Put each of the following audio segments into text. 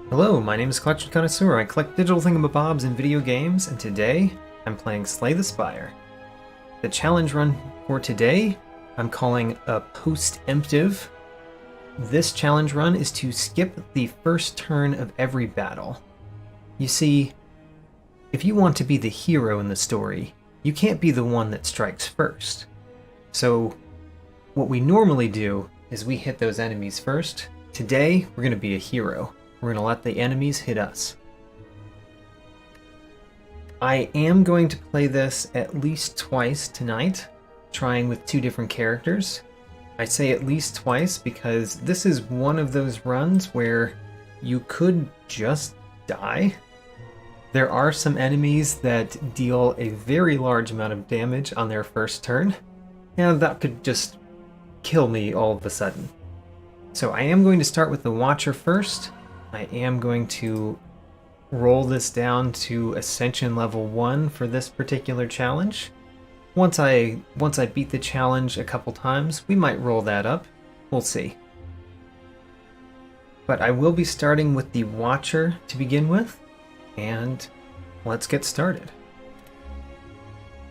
Hello, my name is Collection Connoisseur. I collect digital thingamabobs in video games, and today I'm playing Slay the Spire. The challenge run for today I'm calling a Post-emptive. This challenge run is to skip the first turn of every battle. You see, if you want to be the hero in the story, you can't be the one that strikes first. So what we normally do is we hit those enemies first. Today we're going to be a hero. We're going to let the enemies hit us. I am going to play this at least twice tonight, trying with two different characters. I say at least twice because this is one of those runs where you could just die. There are some enemies that deal a very large amount of damage on their first turn, and that could just kill me all of a sudden. So I am going to start with the Watcher first. I am going to roll this down to Ascension level 1 for this particular challenge. Once I beat the challenge a couple times, we might roll that up. We'll see. But I will be starting with the Watcher to begin with, and let's get started.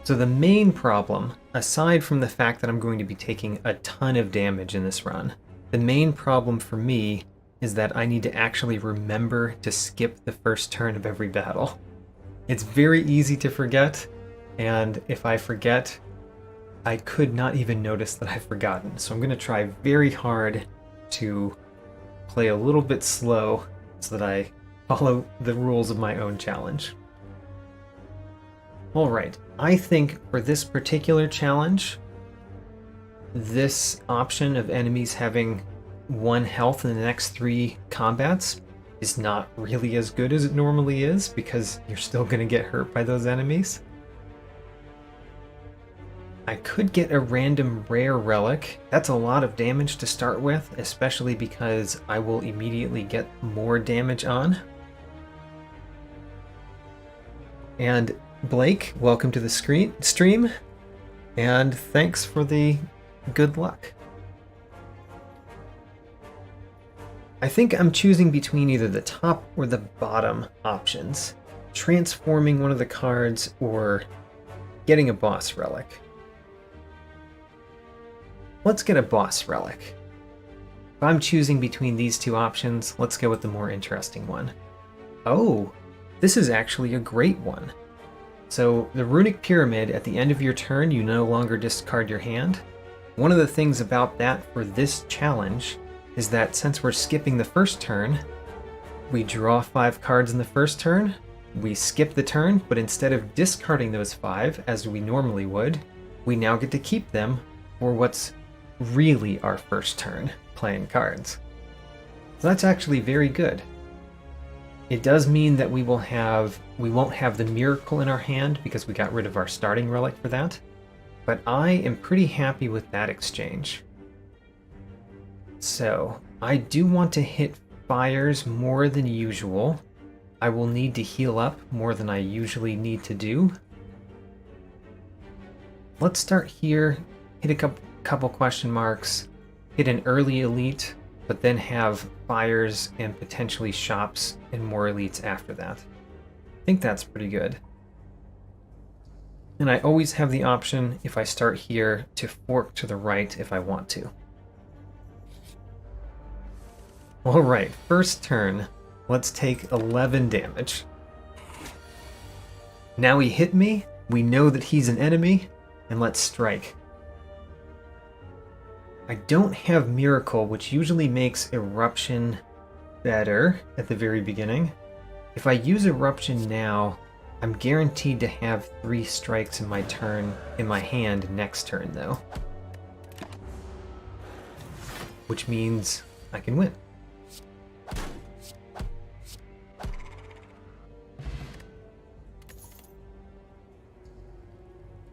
So the main problem, aside from the fact that I'm going to be taking a ton of damage in this run, the main problem for me is that I need to actually remember to skip the first turn of every battle. It's very easy to forget, and if I forget, I could not even notice that I've forgotten. So I'm going to try very hard to play a little bit slow so that I follow the rules of my own challenge. Alright, I think for this particular challenge, this option of enemies having 1 health in the next 3 combats is not really as good as it normally is because you're still going to get hurt by those enemies. I could get a random rare relic. That's a lot of damage to start with, especially because I will immediately get more damage on. And Blake, welcome to the stream, and thanks for the good luck. I think I'm choosing between either the top or the bottom options, transforming one of the cards or getting a boss relic. Let's get a boss relic. If I'm choosing between these two options, let's go with the more interesting one. Oh, this is actually a great one. So the runic pyramid, at the end of your turn, you no longer discard your hand. One of the things about that for this challenge is that since we're skipping the first turn, we draw 5 cards in the first turn, we skip the turn, but instead of discarding those 5 as we normally would, we now get to keep them for what's really our first turn playing cards. So that's actually very good. It does mean that we won't have the miracle in our hand because we got rid of our starting relic for that, but I am pretty happy with that exchange. So, I do want to hit fires more than usual. I will need to heal up more than I usually need to do. Let's start here, hit a couple question marks, hit an early elite, but then have fires and potentially shops and more elites after that. I think that's pretty good. And I always have the option, if I start here, to fork to the right if I want to. Alright, first turn. Let's take 11 damage. Now he hit me, we know that he's an enemy, and let's strike. I don't have Miracle, which usually makes Eruption better at the very beginning. If I use Eruption now, I'm guaranteed to have 3 strikes in my hand next turn though. Which means I can win.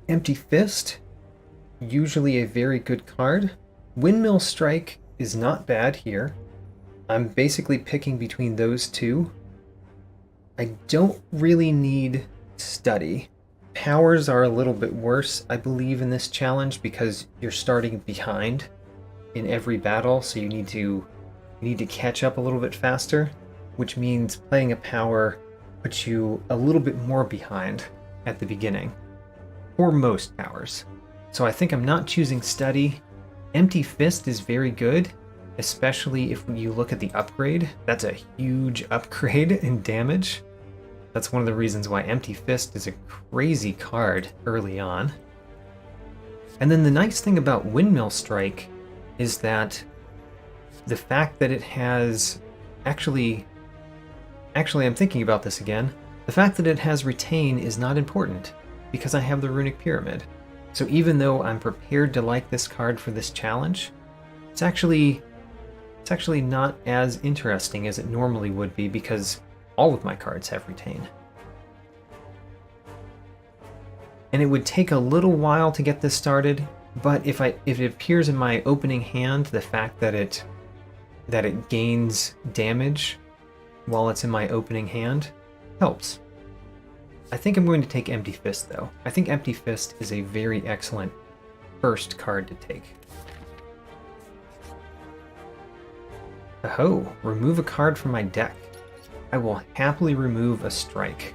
Empty Fist, usually a very good card. Windmill Strike is not bad here. I'm basically picking between those two. I don't really need Study. Powers are a little bit worse, I believe, in this challenge because you're starting behind in every battle, so you need to catch up a little bit faster. which means playing a power puts you a little bit more behind at the beginning, for most powers. So I think I'm not choosing Study. Empty Fist is very good, especially if you look at the upgrade. That's a huge upgrade in damage. That's one of the reasons why Empty Fist is a crazy card early on. And then the nice thing about Windmill Strike is that the fact that it has actually I'm thinking about this again. The fact that it has Retain is not important because I have the Runic Pyramid. So even though I'm prepared to like this card for this challenge, it's actually not as interesting as it normally would be because all of my cards have Retain. And it would take a little while to get this started, but if it appears in my opening hand, the fact that it gains damage while it's in my opening hand helps. I think I'm going to take Empty Fist though. I think Empty Fist is a very excellent first card to take. Oh, remove a card from my deck. I will happily remove a strike.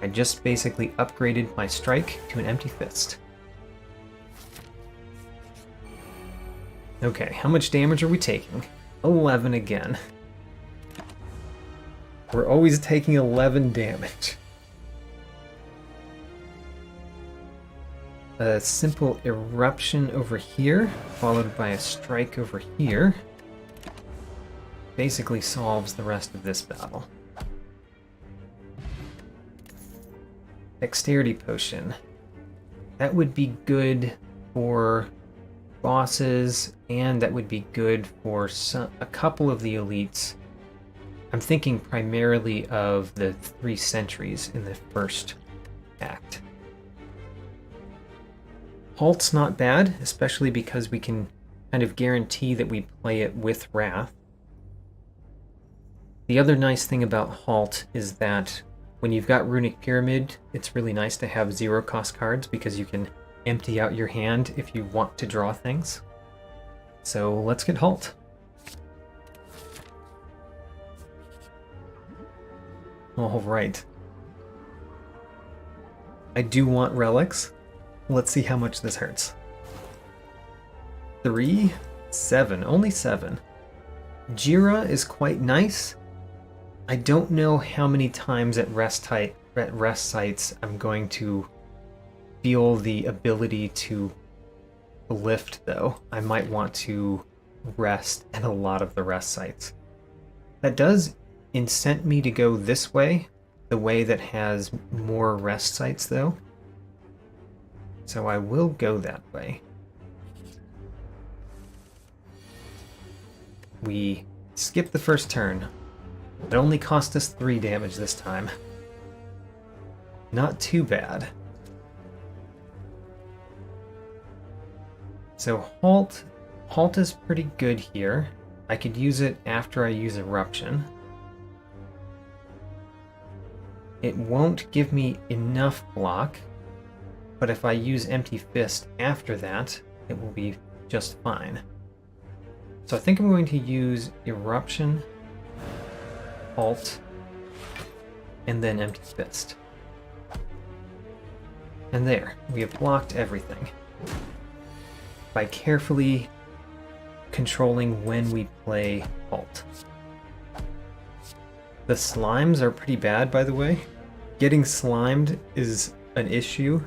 I just basically upgraded my strike to an Empty Fist. Okay, how much damage are we taking? 11 again. We're always taking 11 damage. A simple eruption over here, followed by a strike over here, basically solves the rest of this battle. Dexterity Potion. That would be good for bosses, and that would be good for a couple of the elites. I'm thinking primarily of the 3 sentries in the first act. Halt's not bad, especially because we can kind of guarantee that we play it with Wrath. The other nice thing about Halt is that when you've got Runic Pyramid, it's really nice to have 0-cost cards because you can empty out your hand if you want to draw things. So let's get Halt. All right. I do want relics. Let's see how much this hurts. 3, 7, only 7. Jira is quite nice. I don't know how many times at rest sites I'm going to feel the ability to lift, though. I might want to rest at a lot of the rest sites. That does incent me to go this way, the way that has more rest sites, though. So I will go that way. We skip the first turn. It only cost us 3 damage this time. Not too bad. So Halt is pretty good here. I could use it after I use Eruption. It won't give me enough block, but if I use Empty Fist after that, it will be just fine. So I think I'm going to use Eruption, Halt, and then Empty Fist. And there, we have blocked everything. By carefully controlling when we play Halt. The slimes are pretty bad, by the way. Getting slimed is an issue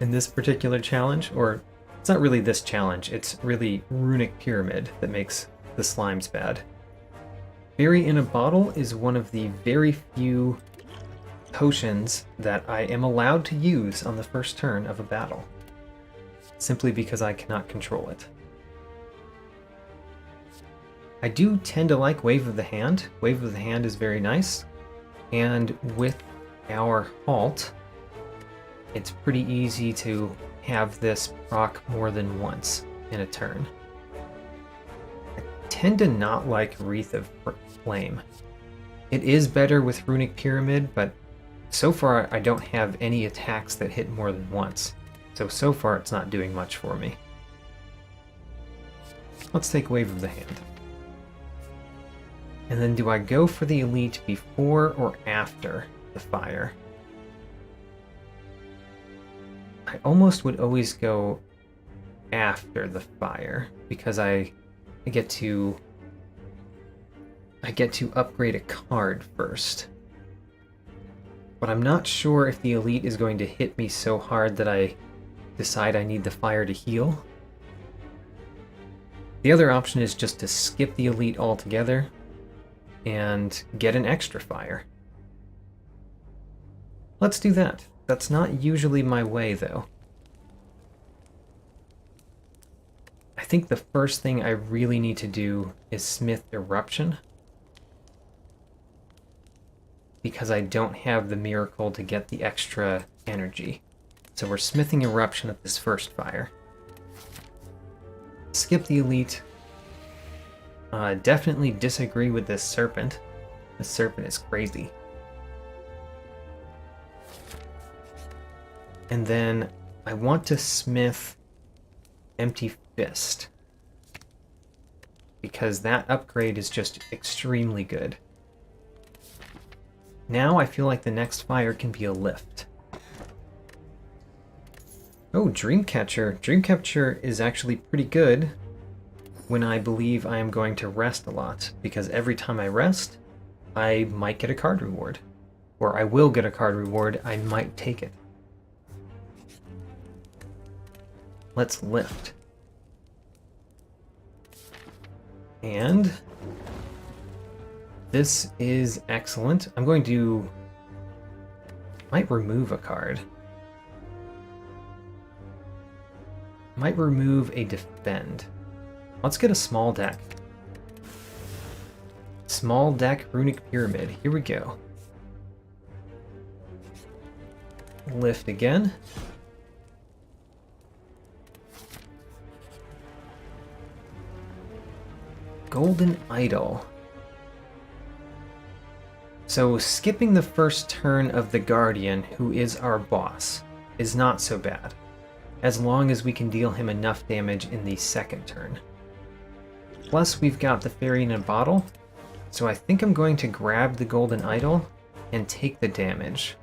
in this particular challenge, or it's not really this challenge, it's really Runic Pyramid that makes the slimes bad. Berry in a Bottle is one of the very few potions that I am allowed to use on the first turn of a battle, simply because I cannot control it. I do tend to like Wave of the Hand. Wave of the Hand is very nice, and with our Halt, it's pretty easy to have this proc more than once in a turn. I tend to not like Wreath of Flame. It is better with Runic Pyramid, but so far I don't have any attacks that hit more than once. So far it's not doing much for me. Let's take Wave of the Hand. And then do I go for the elite before or after the fire? I almost would always go after the fire because I get to upgrade a card first. But I'm not sure if the elite is going to hit me so hard that I decide I need the fire to heal. The other option is just to skip the elite altogether and get an extra fire. Let's do that. That's not usually my way, though. I think the first thing I really need to do is smith Eruption, because I don't have the miracle to get the extra energy. So we're smithing Eruption at this first fire. Skip the elite. Definitely disagree with this serpent. This serpent is crazy. And then I want to smith Empty Fist, because that upgrade is just extremely good. Now I feel like the next fire can be a lift. Oh, Dreamcatcher. Dreamcatcher is actually pretty good when I believe I am going to rest a lot, because every time I rest, I might get a card reward. Or I will get a card reward, I might take it. Let's lift. And this is excellent. I'm going to... might remove a card. Might remove a Defend. Let's get a small deck. Small deck Runic Pyramid. Here we go. Lift again. Golden Idol. So skipping the first turn of the Guardian, who is our boss, is not so bad, as long as we can deal him enough damage in the second turn. Plus we've got the Fairy in a Bottle, so I think I'm going to grab the Golden Idol and take the damage.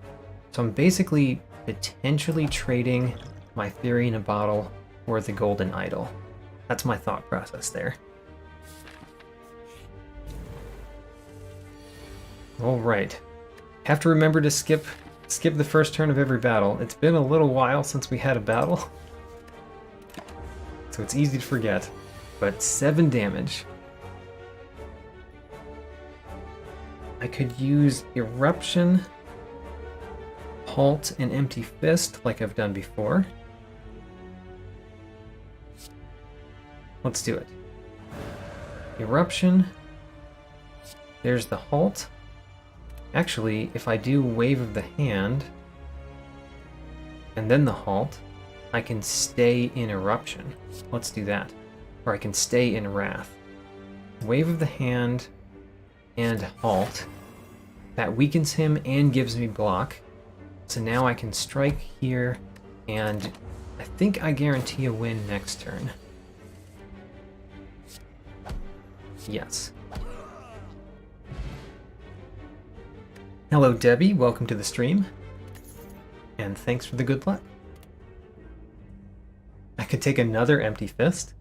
So I'm basically potentially trading my Fairy in a Bottle for the Golden Idol. That's my thought process there. Alright. Have to remember to skip the first turn of every battle. It's been a little while since we had a battle, so it's easy to forget. But 7 damage. I could use Eruption, Halt, and Empty Fist like I've done before. Let's do it. Eruption. There's the Halt. Actually, if I do Wave of the Hand, and then the Halt, I can stay in Eruption. Let's do that. Or I can stay in Wrath. Wave of the Hand and Halt. That weakens him and gives me block. So now I can strike here, and I think I guarantee a win next turn. Yes. Hello Debbie, welcome to the stream. And thanks for the good luck. I could take another Empty Fist.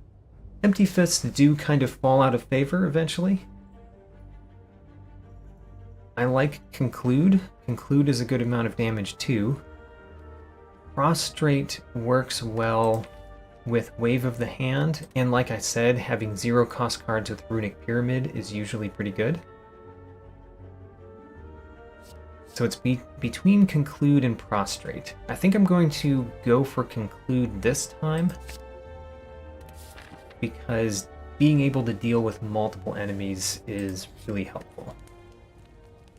Empty Fists do kind of fall out of favor eventually. I like Conclude. Conclude is a good amount of damage too. Prostrate works well with Wave of the Hand, and like I said, having 0 cost cards with Runic Pyramid is usually pretty good. So it's between Conclude and Prostrate. I think I'm going to go for Conclude this time, because being able to deal with multiple enemies is really helpful.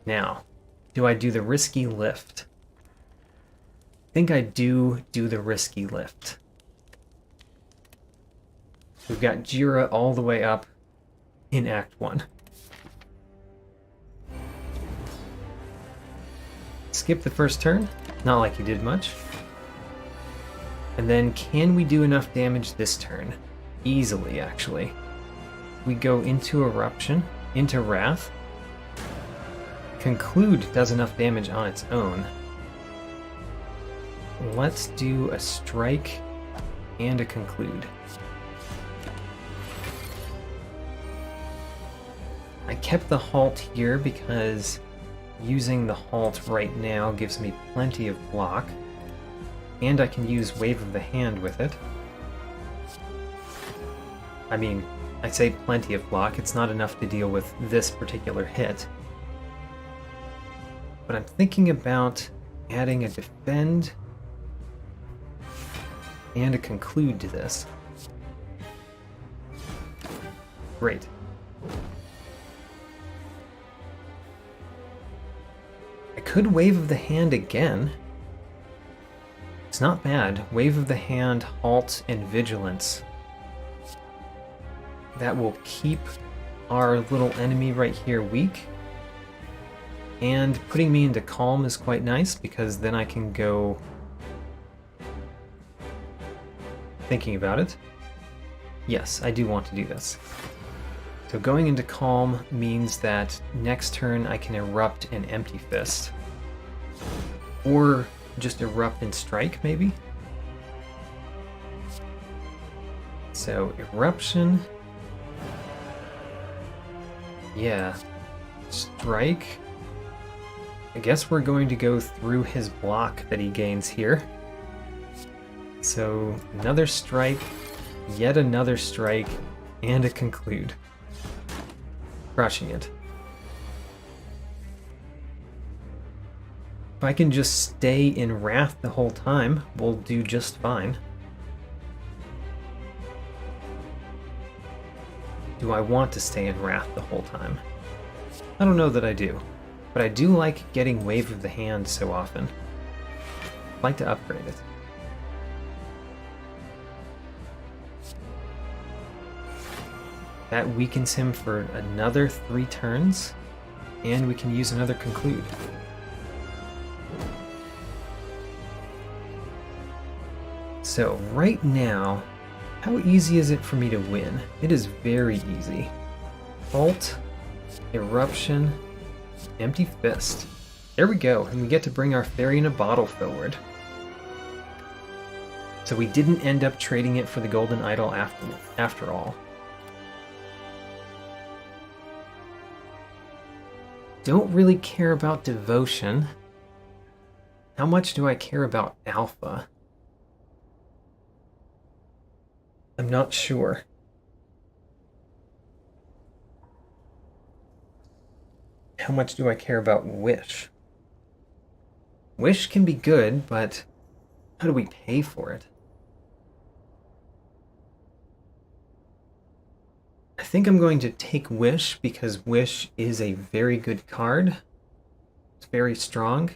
Now, do I do the risky lift? I think I do the risky lift. We've got Jira all the way up in Act 1. Skip the first turn, not like he did much. And then can we do enough damage this turn? Easily, actually. We go into Eruption, into Wrath. Conclude does enough damage on its own. Let's do a strike and a conclude. I kept the halt here because using the halt right now gives me plenty of block, and I can use Wave of the Hand with it. I mean, I say plenty of block, it's not enough to deal with this particular hit. But I'm thinking about adding a Defend and a Conclude to this. Great. I could Wave of the Hand again. It's not bad. Wave of the Hand, Halt, and Vigilance. That will keep our little enemy right here weak. And putting me into Calm is quite nice because then I can go... Thinking about it. Yes, I do want to do this. So going into Calm means that next turn I can Erupt and Empty Fist. Or just Erupt and Strike, maybe? So, Eruption... Yeah. Strike. I guess we're going to go through his block that he gains here. So, another strike, yet another strike, and a conclude. Crushing it. If I can just stay in Wrath the whole time, we'll do just fine. Do I want to stay in Wrath the whole time? I don't know that I do, but I do like getting Wave of the Hand so often. I'd like to upgrade it. That weakens him for another 3 turns, and we can use another Conclude. So right now, how easy is it for me to win? It is very easy. Halt, Eruption, Empty Fist. There we go, and we get to bring our Fairy in a Bottle forward. So we didn't end up trading it for the Golden Idol after all. Don't really care about Devotion. How much do I care about Alpha? I'm not sure. How much do I care about Wish? Wish can be good, but how do we pay for it? I think I'm going to take Wish because Wish is a very good card. It's very strong.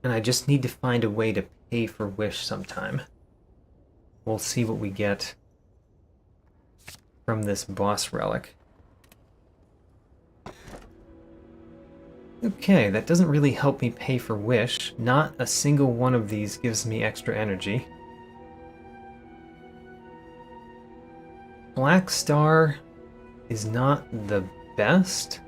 And I just need to find a way to pay for Wish sometime. We'll see what we get from this boss relic. Okay, that doesn't really help me pay for Wish. Not a single one of these gives me extra energy. Black Star is not the best.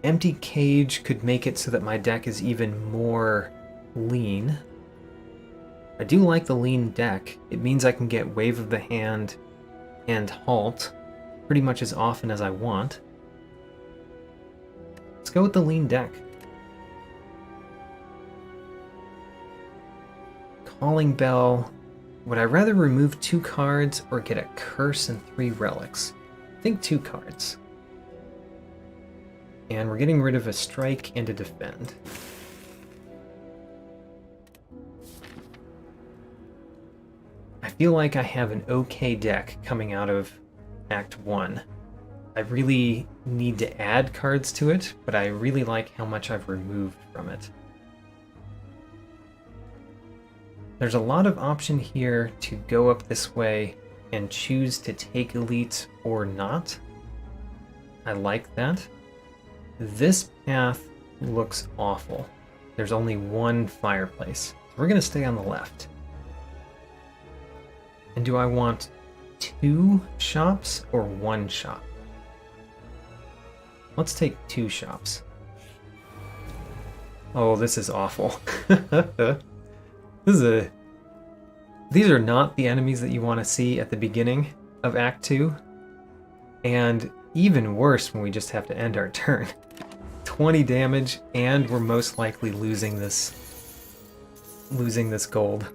Empty Cage could make it so that my deck is even more lean. I do like the lean deck. It means I can get Wave of the Hand and Halt pretty much as often as I want. Let's go with the lean deck. Calling Bell. Would I rather remove 2 cards or get a Curse and 3 relics? I think 2 cards. And we're getting rid of a Strike and a Defend. I feel like I have an okay deck coming out of Act 1. I really need to add cards to it, but I really like how much I've removed from it. There's a lot of option here to go up this way and choose to take Elite or not. I like that. This path looks awful. There's only one fireplace. So we're going to stay on the left. And do I want 2 shops or 1 shop? Let's take 2 shops. Oh, this is awful. These are not the enemies that you want to see at the beginning of Act 2. And even worse when we just have to end our turn. 20 damage, and we're most likely losing this gold.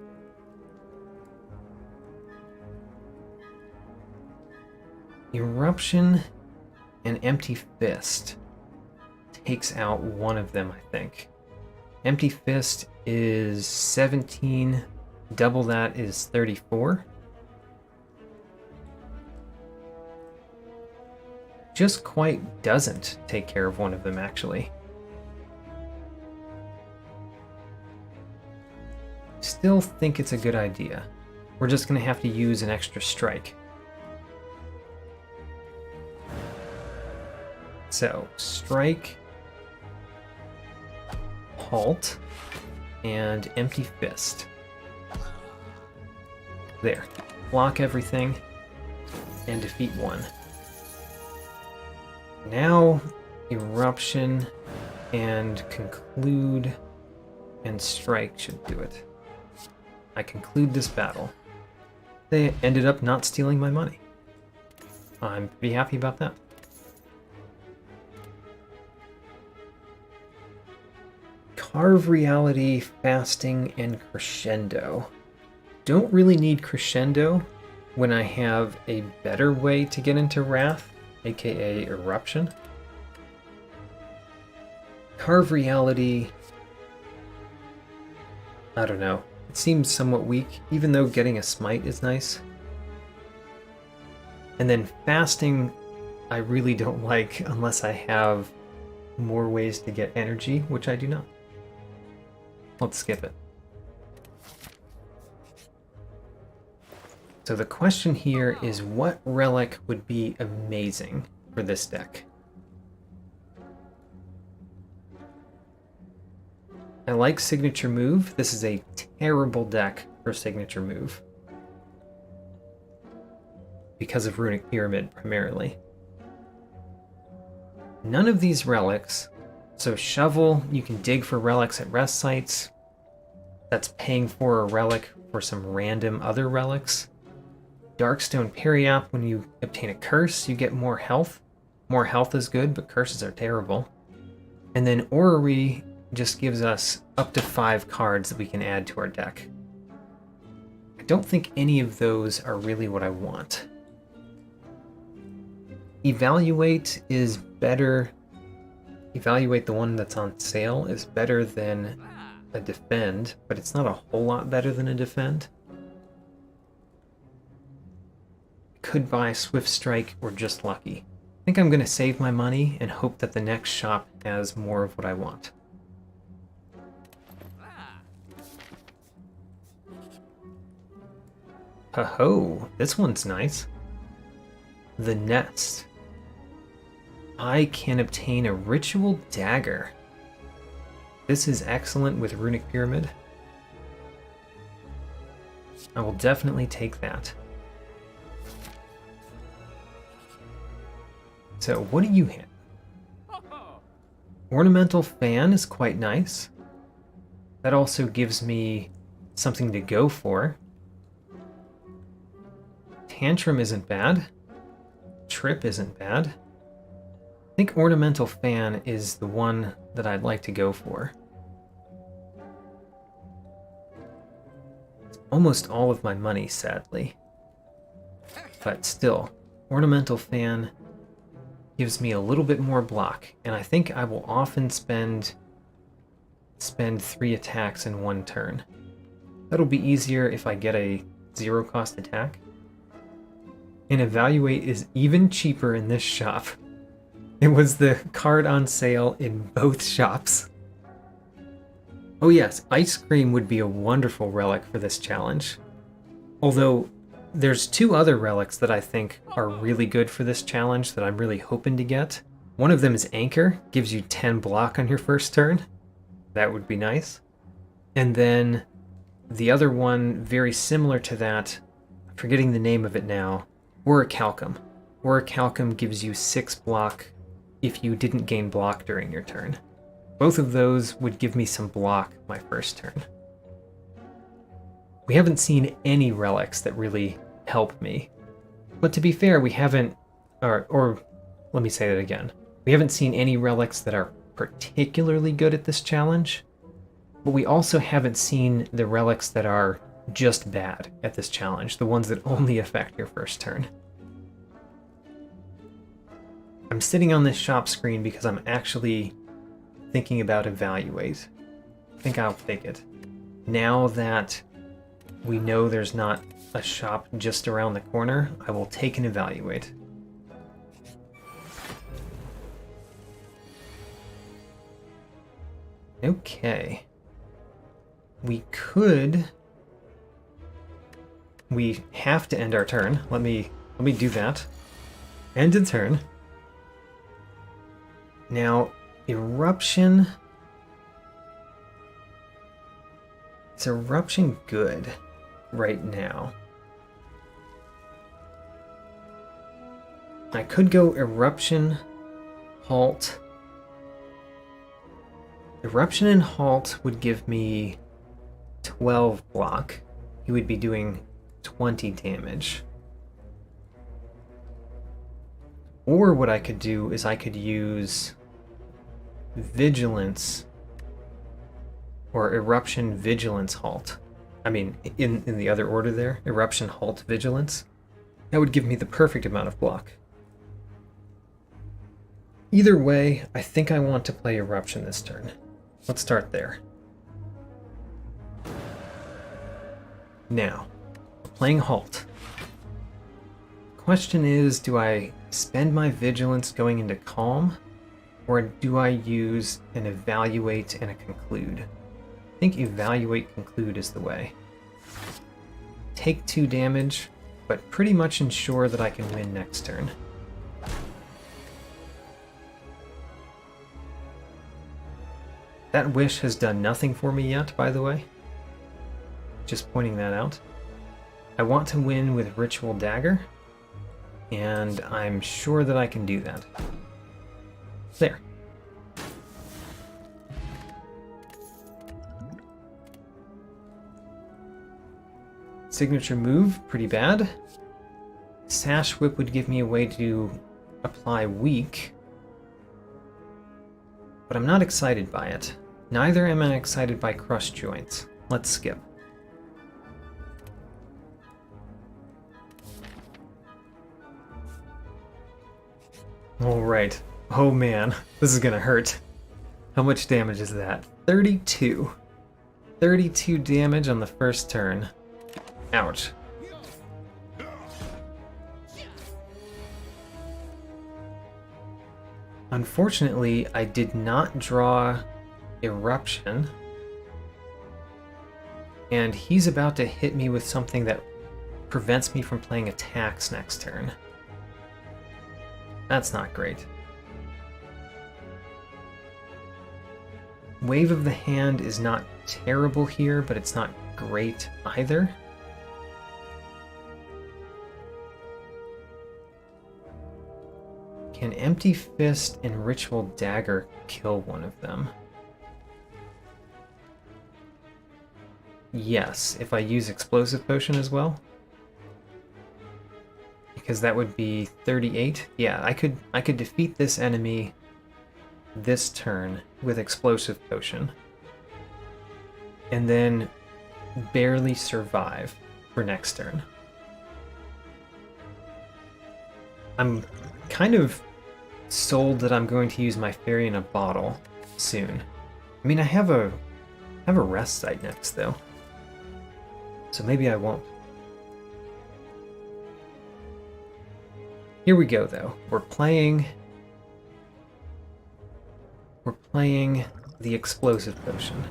Eruption and Empty Fist takes out one of them, I think. Empty Fist is 17, double that is 34. Just quite doesn't take care of one of them, actually. Still think it's a good idea. We're just going to have to use an extra strike. So, strike, halt, and Empty Fist. There. Block everything, and defeat one. Now, Eruption and Conclude and Strike should do it. I conclude this battle. They ended up not stealing my money. I'm pretty happy about that. Carve Reality, Fasting, and Crescendo. Don't really need Crescendo when I have a better way to get into Wrath, aka Eruption. Carve Reality, I don't know. It seems somewhat weak, even though getting a smite is nice. And then Fasting, I really don't like unless I have more ways to get energy, which I do not. Let's skip it. So the question here is, what relic would be amazing for this deck? I like Signature Move. This is a terrible deck for Signature Move. Because of Runic Pyramid, primarily. None of these relics. So Shovel, you can dig for relics at rest sites. That's paying for a relic for some random other relics. Darkstone Periap, when you obtain a curse, you get more health. More health is good, but curses are terrible. And then Orrery just gives us up to 5 cards that we can add to our deck. I don't think any of those are really what I want. Evaluate is better. Evaluate, the one that's on sale, is better than a Defend, but it's not a whole lot better than a Defend. Could buy Swift Strike or just Lucky. I think I'm going to save my money and hope that the next shop has more of what I want. Ho-ho, this one's nice. The Nest. I can obtain a Ritual Dagger. This is excellent with Runic Pyramid. I will definitely take that. So, what do you hit? Ornamental Fan is quite nice. That also gives me something to go for. Tantrum isn't bad. Trip isn't bad. I think Ornamental Fan is the one that I'd like to go for. It's almost all of my money, sadly. But still, Ornamental Fan gives me a little bit more block, and I think I will often spend 3 attacks in one turn. That'll be easier if I get a 0-cost attack. And Evaluate is even cheaper in this shop. It was the card on sale in both shops. Oh yes, Ice Cream would be a wonderful relic for this challenge. Although, there's 2 other relics that I think are really good for this challenge that I'm really hoping to get. One of them is Anchor, gives you 10 block on your first turn. That would be nice. And then the other one, very similar to that, I'm forgetting the name of it now, Orichalcum. Orichalcum gives you 6 block if you didn't gain block during your turn. Both of those would give me some block my first turn. We haven't seen any relics that really help me. But to be fair, we haven't, or let me say that again. We haven't seen any relics that are particularly good at this challenge, but we also haven't seen the relics that are just bad at this challenge, the ones that only affect your first turn. I'm sitting on this shop screen because I'm actually thinking about evaluate. I think I'll take it. Now that we know there's not a shop just around the corner, I will take an evaluate. Okay. We have to end our turn. Let me do that. End a turn. Now, eruption. Is eruption good right now? I could go eruption, halt. Eruption and halt would give me 12 block. He would be doing 20 damage. Or what I could do is I could use vigilance or eruption vigilance halt. I mean, in the other order there, eruption halt vigilance. That would give me the perfect amount of block. Either way, I think I want to play eruption this turn. Let's start there. Now, playing halt. Question is, do I spend my vigilance going into calm, or do I use an evaluate and a conclude? I think evaluate conclude is the way. Take 2 damage, but pretty much ensure that I can win next turn. That wish has done nothing for me yet, by the way. Just pointing that out. I want to win with Ritual Dagger, and I'm sure that I can do that. There. Signature move, pretty bad. Sash Whip would give me a way to apply weak, but I'm not excited by it. Neither am I excited by Crush Joints. Let's skip. Alright. Oh man, this is gonna hurt. How much damage is that? 32. 32 damage on the first turn. Ouch. Unfortunately, I did not draw Eruption, and he's about to hit me with something that prevents me from playing attacks next turn. That's not great. Wave of the Hand is not terrible here, but it's not great either. Can Empty Fist and Ritual Dagger kill one of them? Yes, if I use Explosive Potion as well. Because that would be 38. Yeah, I could defeat this enemy this turn with Explosive Potion. And then barely survive for next turn. I'm kind of sold that I'm going to use my Fairy in a Bottle soon. I mean, I have a rest site next though, so maybe I won't. Here we go though. We're playing the Explosive Potion,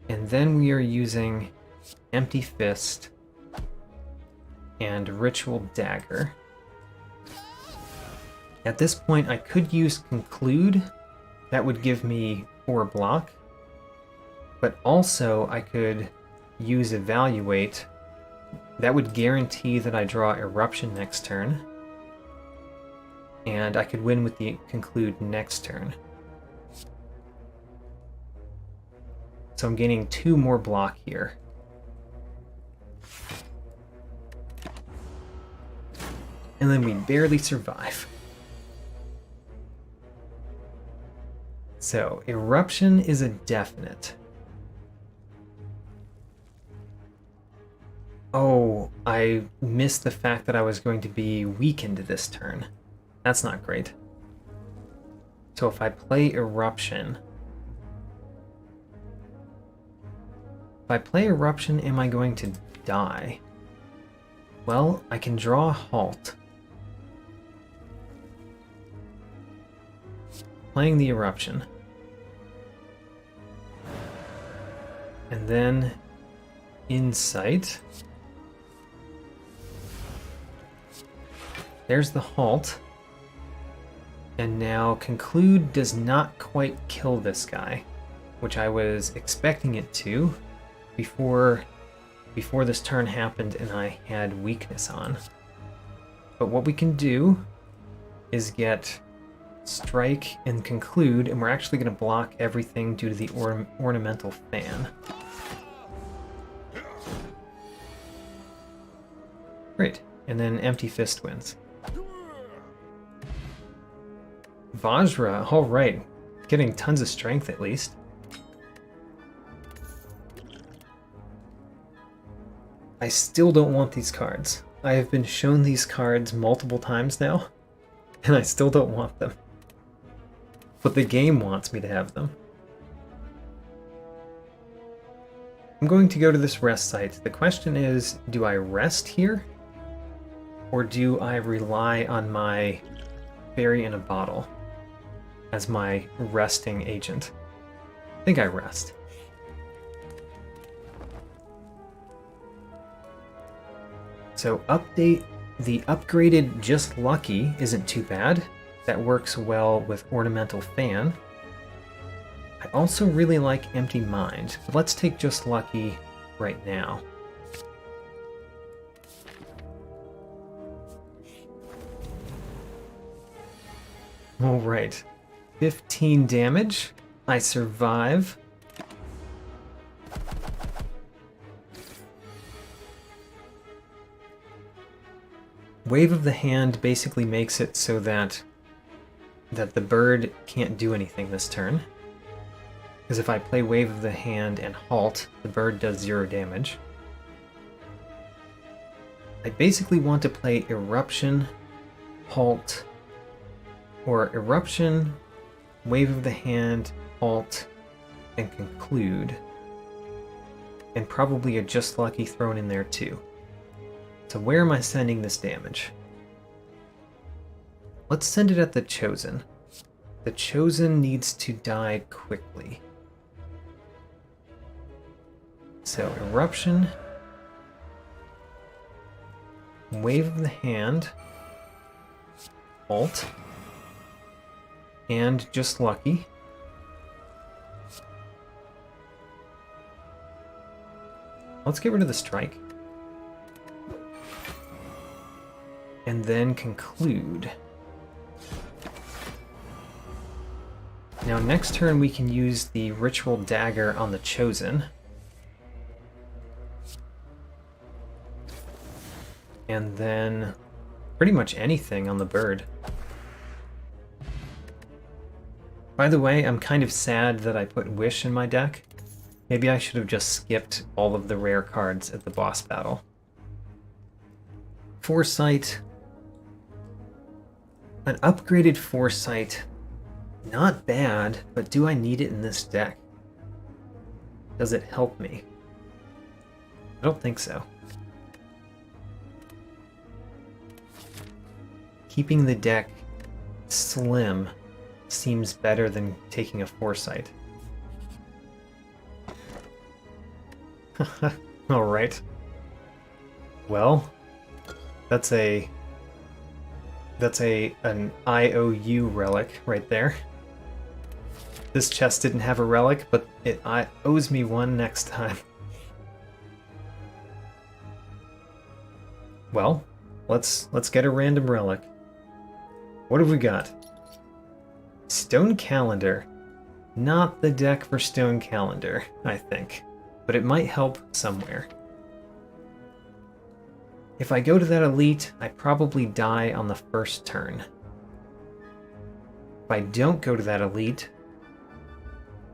and then we are using Empty Fist and Ritual Dagger. At this point, I could use Conclude. That would give me 4 block. But also, I could use Evaluate. That would guarantee that I draw Eruption next turn. And I could win with the conclude next turn. So I'm gaining 2 more block here. And then we barely survive. So, Eruption is a definite. Oh, I missed the fact that I was going to be weakened this turn. That's not great. So if I play Eruption... If I play Eruption, am I going to die? Well, I can draw a Halt. Playing the Eruption. And then Insight. There's the Halt. And now Conclude does not quite kill this guy, which I was expecting it to before this turn happened and I had weakness on. But what we can do is get Strike and Conclude, and we're actually going to block everything due to the Ornamental Fan. Great, and then Empty Fist wins. Vajra, alright. Getting tons of strength at least. I still don't want these cards. I have been shown these cards multiple times now, and I still don't want them. But the game wants me to have them. I'm going to go to this rest site. The question is, do I rest here? Or do I rely on my Fairy in a Bottle as my resting agent? I think I rest. So update, the upgraded Just Lucky isn't too bad. That works well with Ornamental Fan. I also really like Empty Mind, but let's take Just Lucky right now. Alright, 15 damage. I survive. Wave of the Hand basically makes it so that the bird can't do anything this turn. Because if I play Wave of the Hand and Halt, the bird does 0 damage. I basically want to play Eruption, Halt, or Eruption, Wave of the Hand, Halt, and Conclude. And probably a Just Lucky thrown in there too. So where am I sending this damage? Let's send it at the Chosen. The Chosen needs to die quickly. So Eruption, Wave of the Hand, Halt, and Just Lucky. Let's get rid of the Strike. And then Conclude. Now next turn we can use the Ritual Dagger on the Chosen. And then pretty much anything on the bird. By the way, I'm kind of sad that I put Wish in my deck. Maybe I should have just skipped all of the rare cards at the boss battle. Foresight. An upgraded Foresight. Not bad, but do I need it in this deck? Does it help me? I don't think so. Keeping the deck slim seems better than taking a Foresight. Alright. Well, that's an IOU relic right there. This chest didn't have a relic, but it owes me one next time. Well, let's get a random relic. What have we got? Stone Calendar. Not the deck for Stone Calendar, I think. But it might help somewhere. If I go to that elite, I probably die on the first turn. If I don't go to that elite,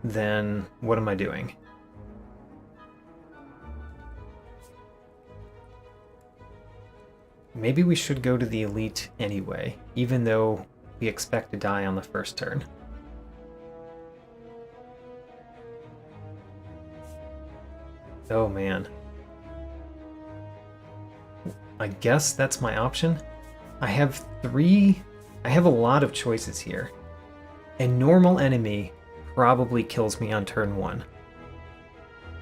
then what am I doing? Maybe we should go to the elite anyway, even though we expect to die on the first turn. Oh man. I guess that's my option. I have a lot of choices here. A normal enemy probably kills me on turn 1.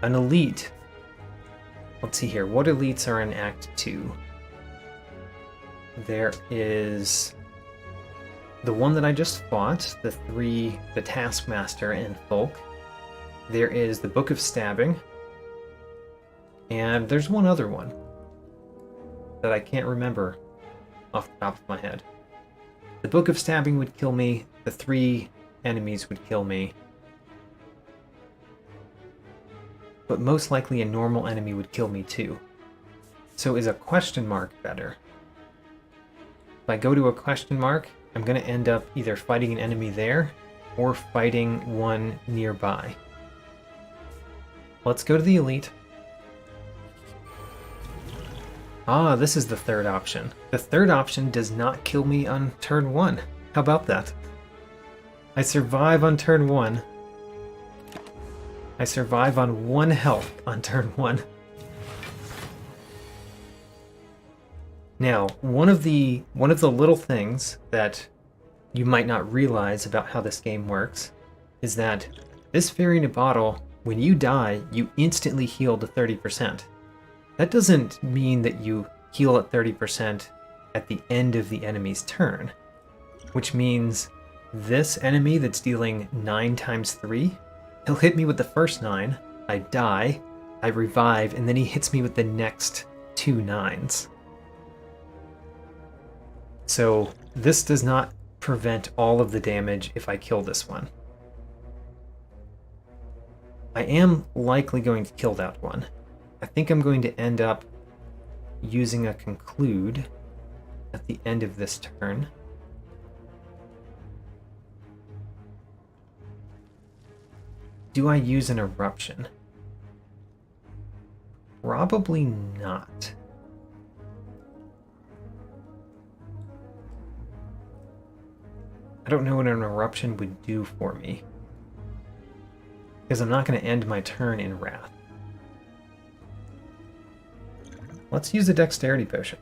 An elite. Let's see here. What elites are in Act 2? There is the one that I just fought, the Taskmaster and Folk. There is the Book of Stabbing. And there's one other one that I can't remember off the top of my head. The Book of Stabbing would kill me. The 3 enemies would kill me. But most likely a normal enemy would kill me too. So is a question mark better? If I go to a question mark, I'm going to end up either fighting an enemy there or fighting one nearby. Let's go to the elite. Ah, this is the third option. The third option does not kill me on turn 1. How about that? I survive on turn 1. I survive on 1 health on turn 1. Now, one of the little things that you might not realize about how this game works is that this fairy in a bottle, when you die, you instantly heal to 30%. That doesn't mean that you heal at 30% at the end of the enemy's turn, which means this enemy that's dealing 9 times 3, he'll hit me with the first 9, I die, I revive, and then he hits me with the next 2 9s. So this does not prevent all of the damage if I kill this one. I am likely going to kill that one. I think I'm going to end up using a conclude at the end of this turn. Do I use an eruption? Probably not. I don't know what an eruption would do for me, because I'm not going to end my turn in Wrath. Let's use a dexterity potion.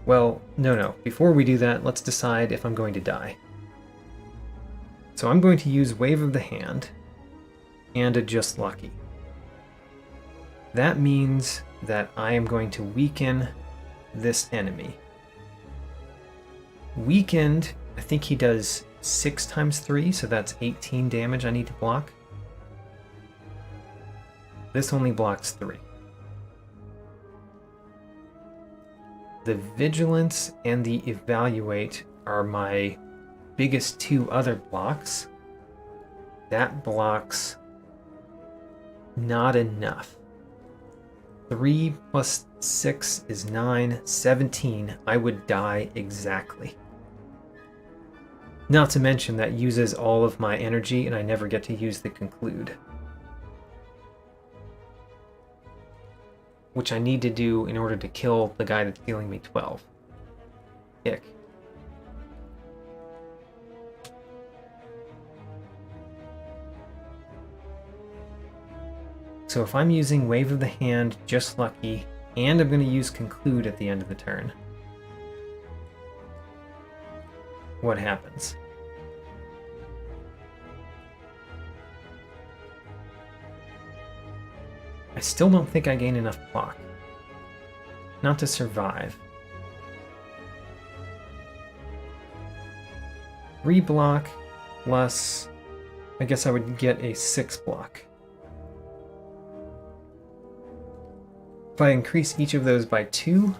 Well, no. Before we do that, let's decide if I'm going to die. So I'm going to use Wave of the Hand and a Just Lucky. That means that I am going to weaken this enemy. Weakened, I think he does 6 times 3, so that's 18 damage I need to block. This only blocks 3. The Vigilance and the Evaluate are my biggest 2 other blocks. That blocks not enough. 3 plus 6 is 9, 17. I would die exactly. Not to mention that uses all of my energy and I never get to use the conclude, which I need to do in order to kill the guy that's dealing me 12. Ick. So if I'm using Wave of the Hand, Just Lucky, and I'm going to use Conclude at the end of the turn, what happens? I still don't think I gain enough block. Not to survive. 3 block plus, I guess I would get a 6 block. If I increase each of those by 2,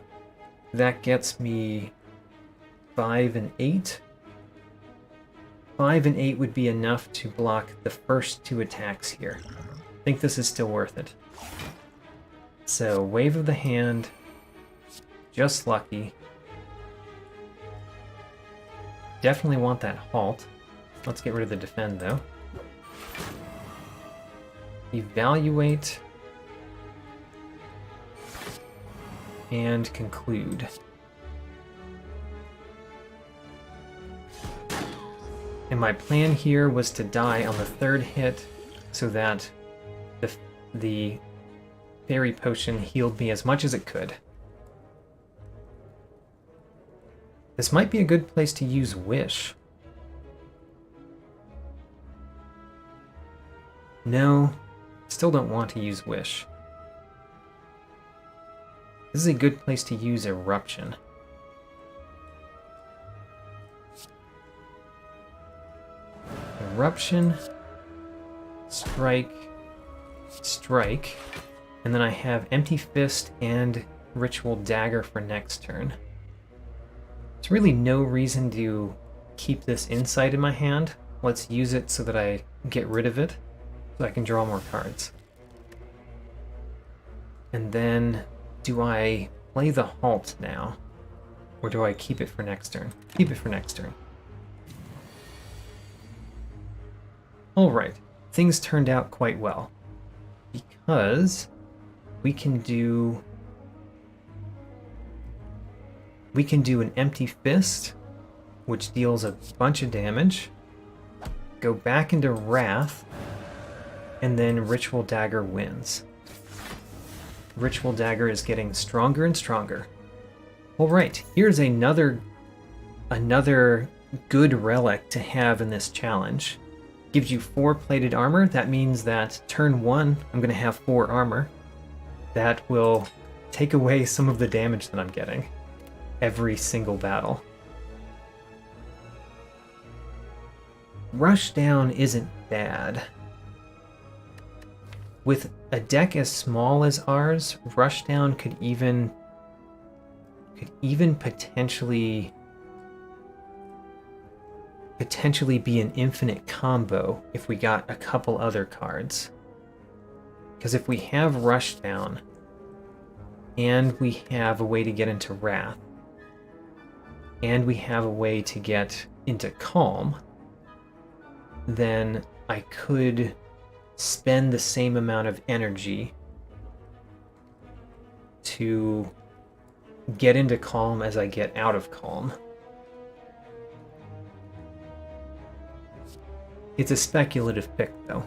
that gets me 5 and 8. 5 and 8 would be enough to block the first 2 attacks here. I think this is still worth it. So, Wave of the Hand, just lucky. Definitely want that halt. Let's get rid of the defend, though. Evaluate. And conclude. And my plan here was to die on the 3rd hit so that the fairy potion healed me as much as it could. This might be a good place to use Wish. No, still don't want to use Wish. This is a good place to use Eruption. Eruption, Strike, Strike, and then I have Empty Fist and Ritual Dagger for next turn. There's really no reason to keep this insight in my hand. Let's use it so that I get rid of it, so I can draw more cards. And then, do I play the halt now? Or do I keep it for next turn? Keep it for next turn. Alright, things turned out quite well. Because we can do an Empty Fist, which deals a bunch of damage, go back into Wrath, and then Ritual Dagger wins. Ritual Dagger is getting stronger and stronger. Alright, here's another good relic to have in this challenge. Gives you 4 plated armor. That means that turn 1, I'm going to have 4 armor. That will take away some of the damage that I'm getting every single battle. Rushdown isn't bad. With a deck as small as ours, Rushdown could even potentially be an infinite combo if we got a couple other cards. Because if we have Rushdown and we have a way to get into Wrath and we have a way to get into Calm, then I could spend the same amount of energy to get into Calm as I get out of Calm. It's a speculative pick, though.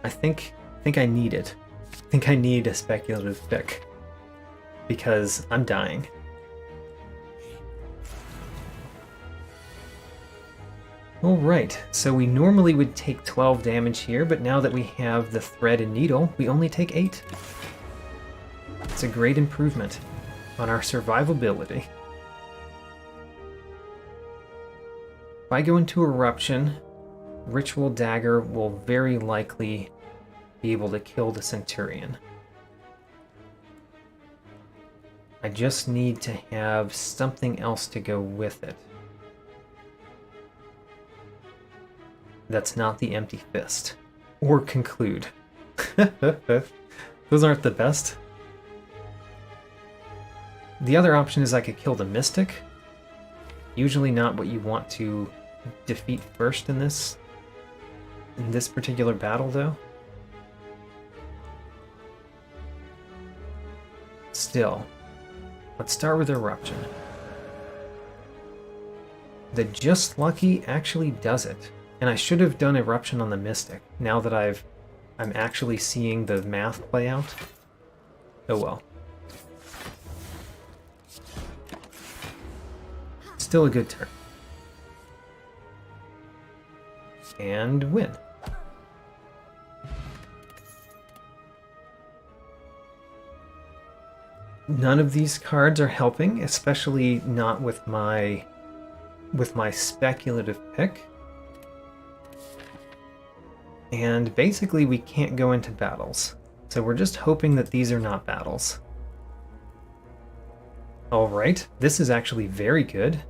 I think I need it. I think I need a speculative pick. Because I'm dying. Alright, so we normally would take 12 damage here, but now that we have the thread and needle, we only take 8. It's a great improvement on our survivability. If I go into Eruption, Ritual Dagger will very likely be able to kill the Centurion. I just need to have something else to go with it. That's not the Empty Fist. Or Conclude. Those aren't the best. The other option is I could kill the Mystic. Usually not what you want to defeat first in this particular battle, though. Still, let's start with Eruption. The Just Lucky actually does it. And I should have done Eruption on the Mystic, now that I'm actually seeing the math play out. Oh well. Still a good turn. And win. None of these cards are helping, especially not with my speculative pick. And basically we can't go into battles. So we're just hoping that these are not battles. Alright, this is actually very good.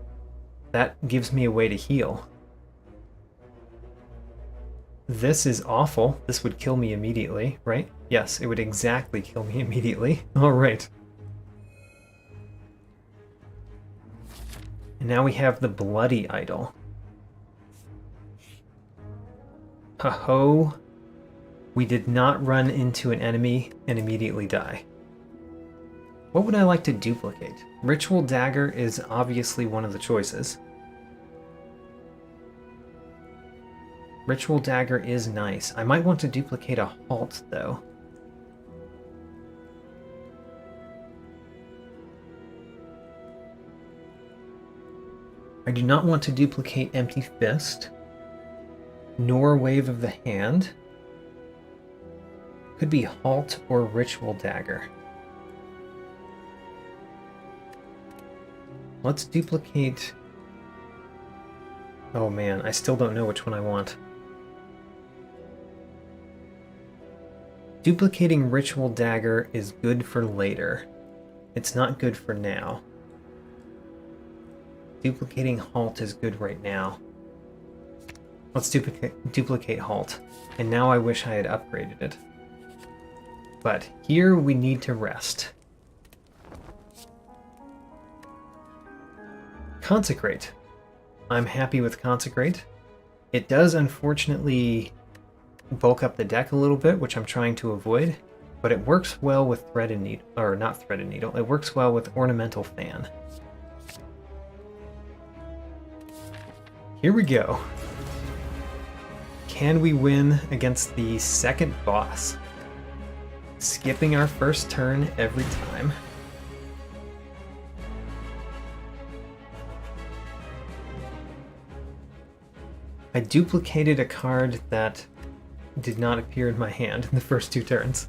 That gives me a way to heal. This is awful. This would kill me immediately, right? Yes, it would exactly kill me immediately. Alright. And now we have the Bloody Idol. Ho-ho. We did not run into an enemy and immediately die. What would I like to duplicate? Ritual Dagger is obviously one of the choices. Ritual Dagger is nice. I might want to duplicate a Halt, though. I do not want to duplicate Empty Fist, nor Wave of the Hand. Could be Halt or Ritual Dagger. Let's duplicate... Oh man, I still don't know which one I want. Duplicating Ritual Dagger is good for later. It's not good for now. Duplicating Halt is good right now. Let's duplicate Halt. And now I wish I had upgraded it. But here we need to rest. Consecrate. I'm happy with Consecrate. It does unfortunately bulk up the deck a little bit, which I'm trying to avoid, but it works well with Threaded Needle, or not Threaded Needle, it works well with Ornamental Fan. Here we go. Can we win against the second boss? Skipping our first turn every time. I duplicated a card that did not appear in my hand in the first 2 turns.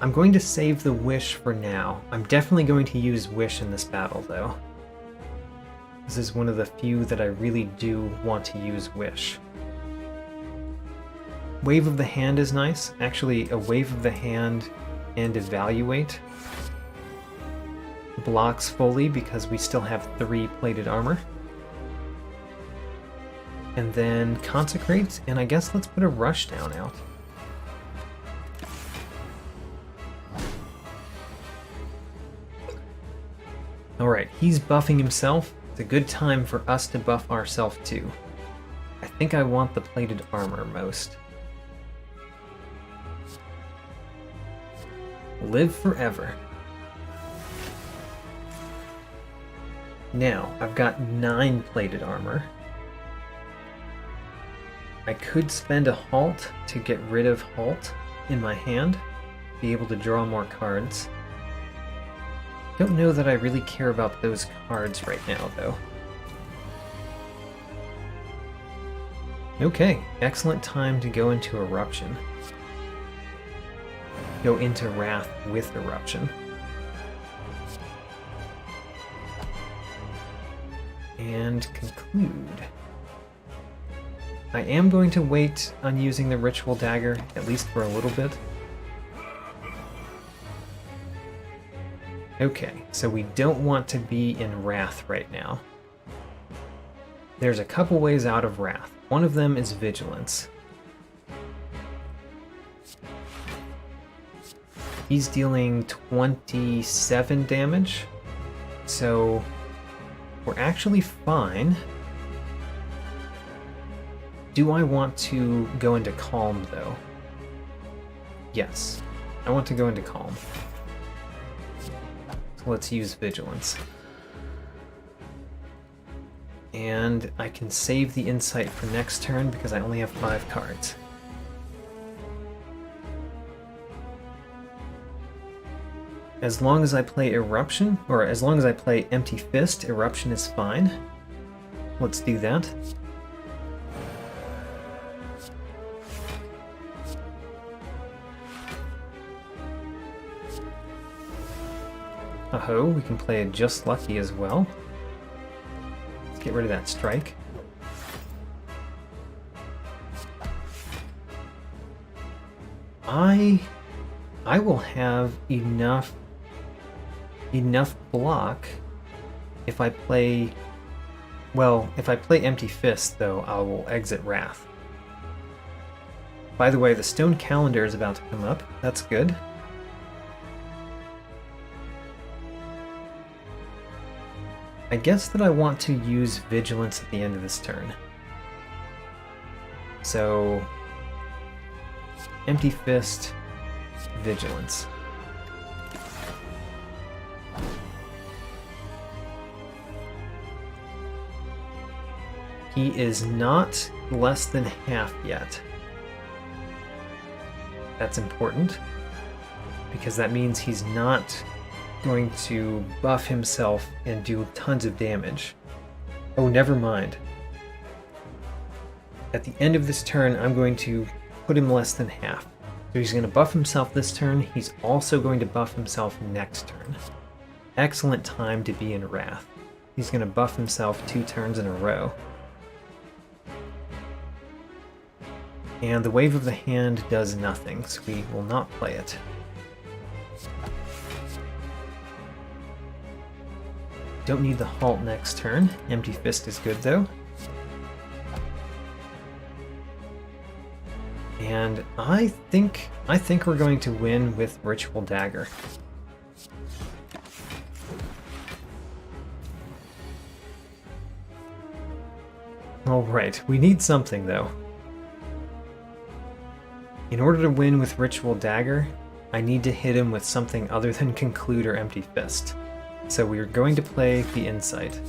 I'm going to save the Wish for now. I'm definitely going to use Wish in this battle, though. This is one of the few that I really do want to use Wish. Wave of the Hand is nice. Actually, a Wave of the Hand and Evaluate blocks fully because we still have 3 plated armor. And then Consecrate, and I guess let's put a Rushdown out. Alright, he's buffing himself. It's a good time for us to buff ourselves too. I think I want the plated armor most. Live forever. Now, I've got 9 plated armor. I could spend a Halt to get rid of Halt in my hand, be able to draw more cards. Don't know that I really care about those cards right now, though. Okay, excellent time to go into Eruption. Go into Wrath with Eruption. And conclude. I am going to wait on using the Ritual Dagger, at least for a little bit. Okay, so we don't want to be in Wrath right now. There's a couple ways out of Wrath. One of them is Vigilance. He's dealing 27 damage, so we're actually fine. Do I want to go into Calm, though? Yes, I want to go into Calm. So let's use Vigilance. And I can save the Insight for next turn because I only have 5 cards. As long as I play Eruption, or as long as I play Empty Fist, Eruption is fine. Let's do that. Oh, we can play a Just Lucky as well. Let's get rid of that strike. I will have enough enough block if I play... Well, if I play Empty Fist, though, I will exit Wrath. By the way, the Stone Calendar is about to come up. That's good. I guess that I want to use Vigilance at the end of this turn. So, Empty Fist, Vigilance. He is not less than half yet. That's important, because that means he's not going to buff himself and do tons of damage. Oh, never mind. At the end of this turn, I'm going to put him less than half. So he's going to buff himself this turn. He's also going to buff himself next turn. Excellent time to be in Wrath. He's going to buff himself 2 turns in a row. And the Wave of the Hand does nothing, so we will not play it. Don't need the halt next turn. Empty Fist is good though. And I think we're going to win with Ritual Dagger. Alright, we need something though. In order to win with Ritual Dagger, I need to hit him with something other than Conclude or Empty Fist. So we're going to play the Insight.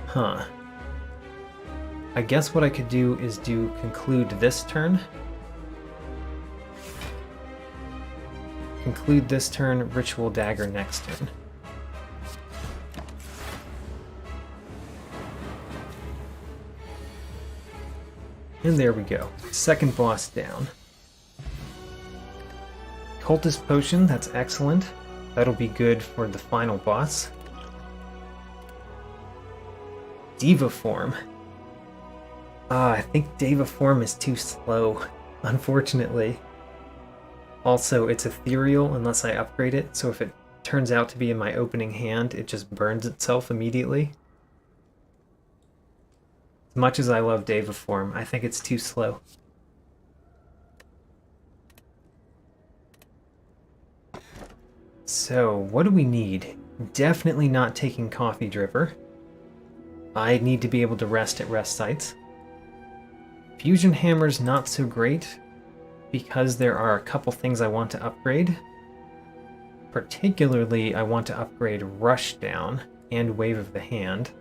Huh. I guess what I could do is do Conclude this turn. Conclude this turn, Ritual Dagger next turn. And there we go. Second boss down. Cultist Potion, that's excellent. That'll be good for the final boss. Diva Form. I think Diva Form is too slow, unfortunately. Also, it's ethereal unless I upgrade it, so if it turns out to be in my opening hand, it just burns itself immediately. As much as I love Diva Form, I think it's too slow. So, what do we need? Definitely not taking Coffee Dripper. I need to be able to rest at rest sites. Fusion Hammer's not so great, because there are a couple things I want to upgrade. Particularly, I want to upgrade Rushdown and Wave of the Hand.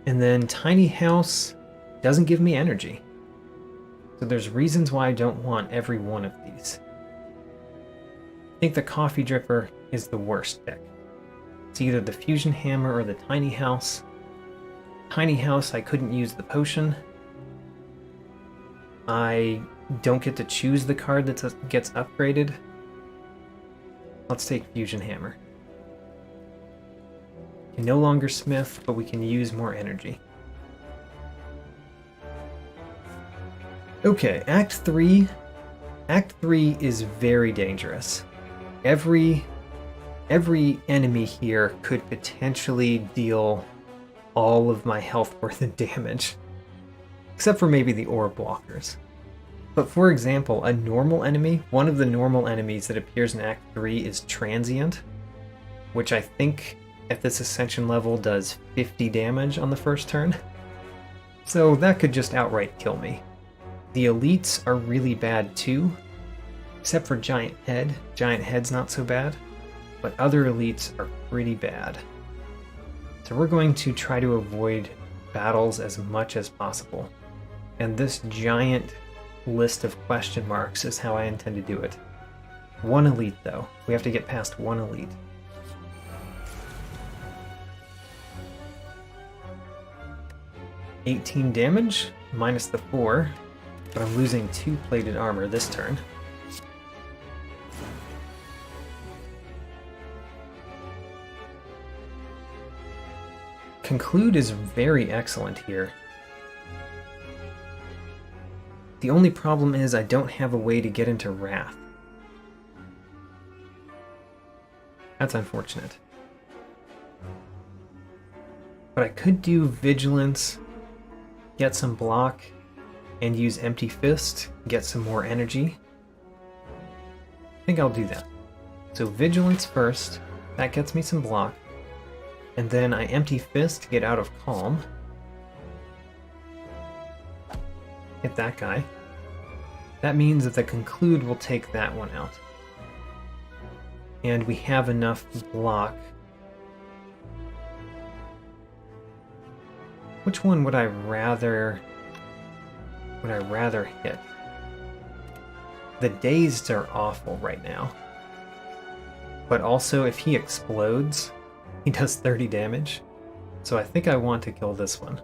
And then Tiny House doesn't give me energy. So there's reasons why I don't want every one of these. I think the Coffee Dripper is the worst pick. It's either the Fusion Hammer or the Tiny House. Tiny House, I couldn't use the potion. I don't get to choose the card that gets upgraded. Let's take Fusion Hammer. Can no longer smith, but we can use more energy. Okay, Act 3. Act 3 is very dangerous. Every enemy here could potentially deal all of my health worth of damage. Except for maybe the orb walkers. But for example, a normal enemy, one of the normal enemies that appears in Act 3 is Transient, which I think at this Ascension level does 50 damage on the first turn. So that could just outright kill me. The elites are really bad too, except for Giant Head. Giant Head's not so bad, but other elites are pretty bad. So we're going to try to avoid battles as much as possible. And this giant list of question marks is how I intend to do it. One elite though. We have to get past one elite. $18 damage, minus the 4, but I'm losing 2 plated armor this turn. Conclude is very excellent here. The only problem is I don't have a way to get into Wrath. That's unfortunate. But I could do Vigilance, get some block, and use Empty Fist, get some more energy. I think I'll do that. So Vigilance first, that gets me some block, and then I Empty Fist to get out of Calm. Hit that guy. That means that the Conclude will take that one out. And we have enough block. Which one would I rather hit? The Dazed are awful right now. But also if he explodes, he does 30 damage. So I think I want to kill this one.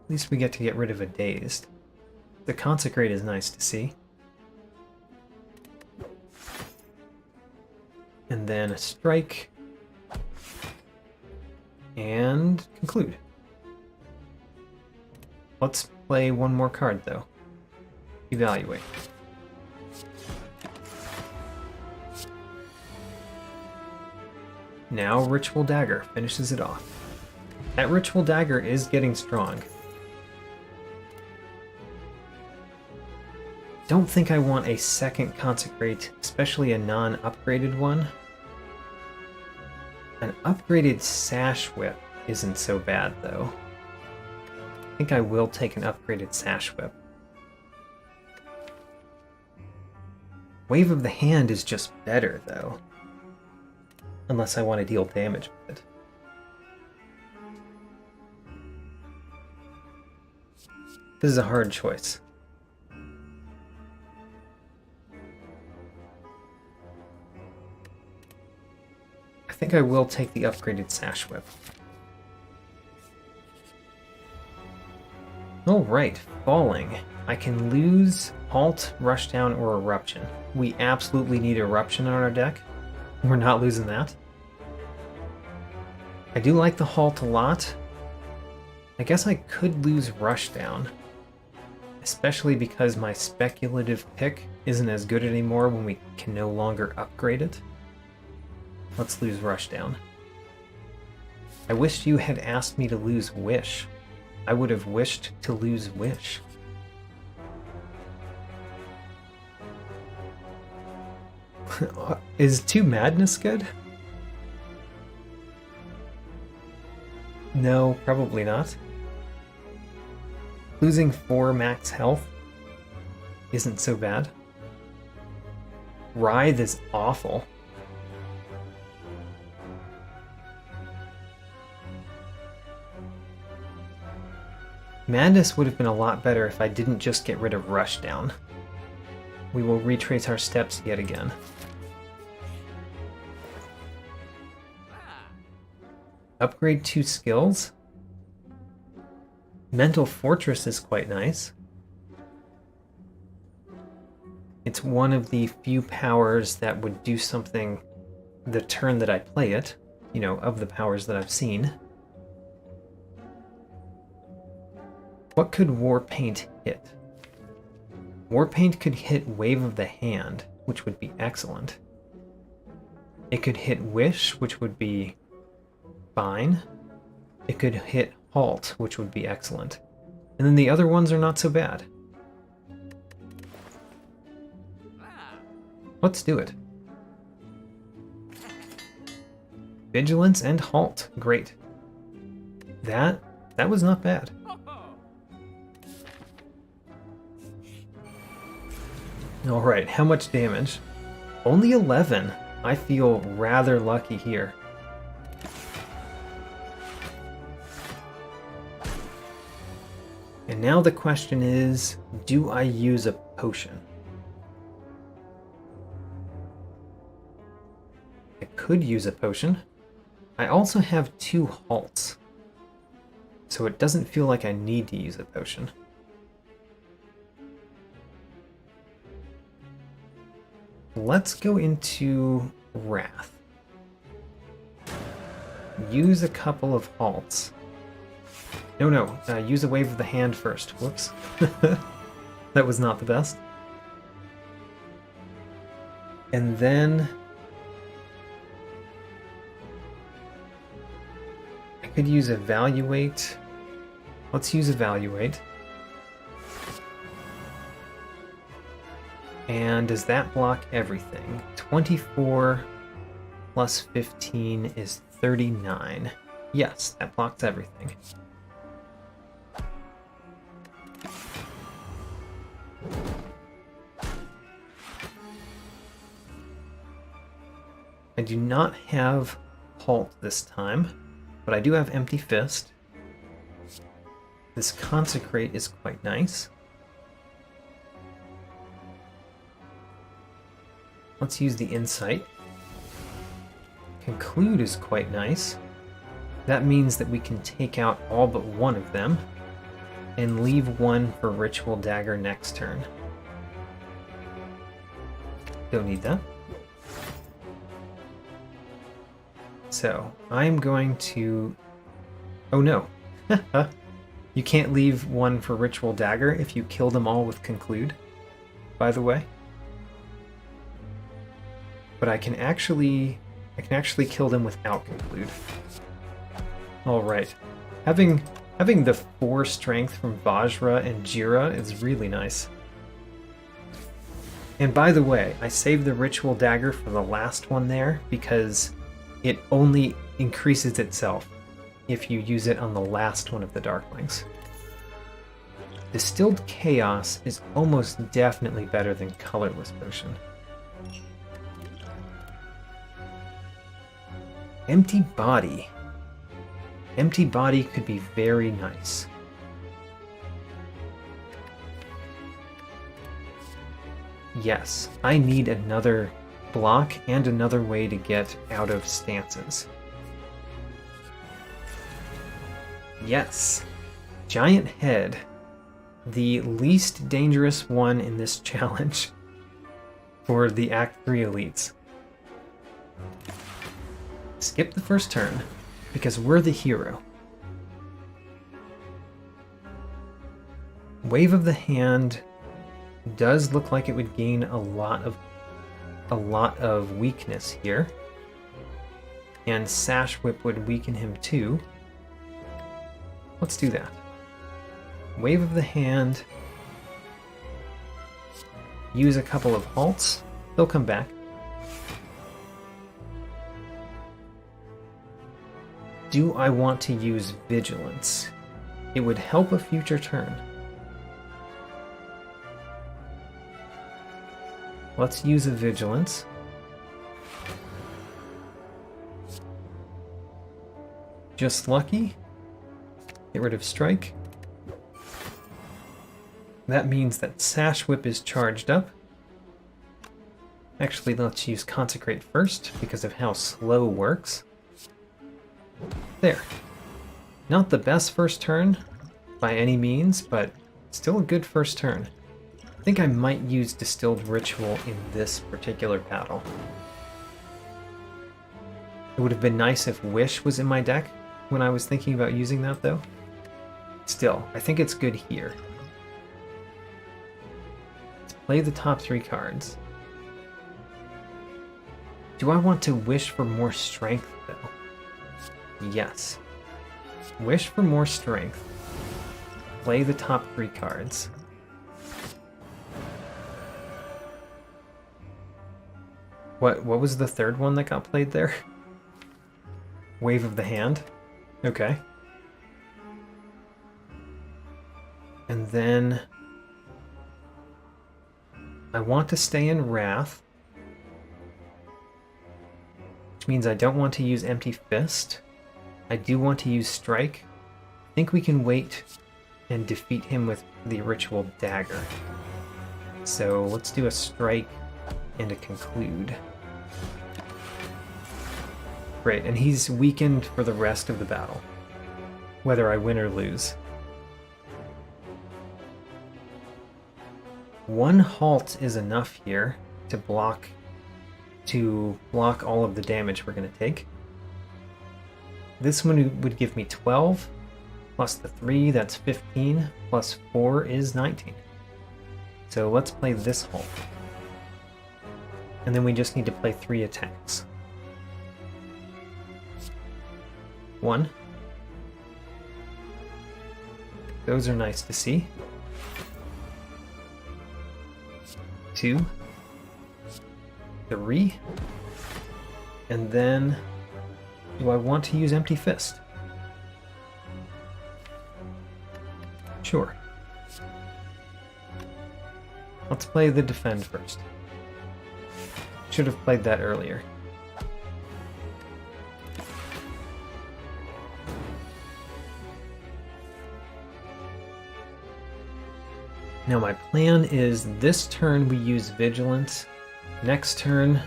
At least we get to get rid of a Dazed. The Consecrate is nice to see. And then a Strike. And Conclude. Let's play one more card though. Evaluate. Now Ritual Dagger finishes it off. That Ritual Dagger is getting strong. Don't think I want a second Consecrate, especially a non-upgraded one. An upgraded Sash Whip isn't so bad, though. I think I will take an upgraded Sash Whip. Wave of the Hand is just better, though. Unless I want to deal damage with it. This is a hard choice. I think I will take the upgraded Sash Whip. Alright, Falling. I can lose Halt, Rushdown, or Eruption. We absolutely need Eruption on our deck. We're not losing that. I do like the Halt a lot. I guess I could lose Rushdown. Especially because my speculative pick isn't as good anymore when we can no longer upgrade it. Let's lose Rushdown. I wished you had asked me to lose Wish. I would have wished to lose Wish. Is 2 Madness good? No, probably not. Losing 4 max health isn't so bad. Writhe is awful. Madness would have been a lot better if I didn't just get rid of Rushdown. We will retrace our steps yet again. Upgrade 2 skills. Mental Fortress is quite nice. It's one of the few powers that would do something the turn that I play it, you know, of the powers that I've seen. What could Warpaint hit? Warpaint could hit Wave of the Hand, which would be excellent. It could hit Wish, which would be fine. It could hit Halt, which would be excellent. And then the other ones are not so bad. Let's do it. Vigilance and Halt. Great. That was not bad. Alright, how much damage? Only 11. I feel rather lucky here. And now the question is, do I use a potion? I could use a potion. I also have 2 halts, so it doesn't feel like I need to use a potion. Let's go into Wrath. Use a couple of halts. No. Use a wave of the hand first. Whoops. That was not the best. And then I could use evaluate. Let's use evaluate. And does that block everything? 24 plus 15 is 39. Yes, that blocks everything. I do not have halt this time, but I do have empty fist. This consecrate is quite nice. Let's use the insight. Conclude is quite nice. That means that we can take out all but one of them and leave one for ritual dagger next turn. Don't need that. So I'm going to... Oh no. You can't leave one for ritual dagger if you kill them all with conclude, by the way. But I can actually kill them without conclude. All right, having the 4 strength from Vajra and Jira is really nice. And by the way, I saved the ritual dagger for the last one there because it only increases itself if you use it on the last one of the Darklings. Distilled Chaos is almost definitely better than Colorless Potion. Empty Body. Empty Body could be very nice. Yes, I need another block and another way to get out of stances. Yes, Giant Head. The least dangerous one in this challenge for the Act 3 elites. Skip the first turn, because we're the hero. Wave of the Hand does look like it would gain a lot of weakness here. And Sash Whip would weaken him too. Let's do that. Wave of the Hand. Use a couple of halts. They'll come back. Do I want to use Vigilance? It would help a future turn. Let's use a Vigilance. Just lucky. Get rid of Strike. That means that Sash Whip is charged up. Actually, let's use Consecrate first because of how slow works. There. Not the best first turn by any means, but still a good first turn. I think I might use Distilled Ritual in this particular battle. It would have been nice if Wish was in my deck when I was thinking about using that, though. Still, I think it's good here. Let's play the top 3 cards. Do I want to wish for more strength, though? Yes. Wish for more strength. Play the top 3 cards. What was the third one that got played there? Wave of the Hand? Okay. And then I want to stay in Wrath, which means I don't want to use Empty Fist. I do want to use Strike. I think we can wait and defeat him with the Ritual Dagger. So let's do a Strike and a Conclude. Great, and he's weakened for the rest of the battle, whether I win or lose. One halt is enough here to block all of the damage we're going to take. This one would give me 12, plus the 3, that's 15, plus 4 is 19. So let's play this halt. And then we just need to play 3 attacks. 1. Those are nice to see. 2. 3. And then, do I want to use Empty Fist? Sure. Let's play the Defend first. Should have played that earlier. Now my plan is this turn we use Vigilance. Next turn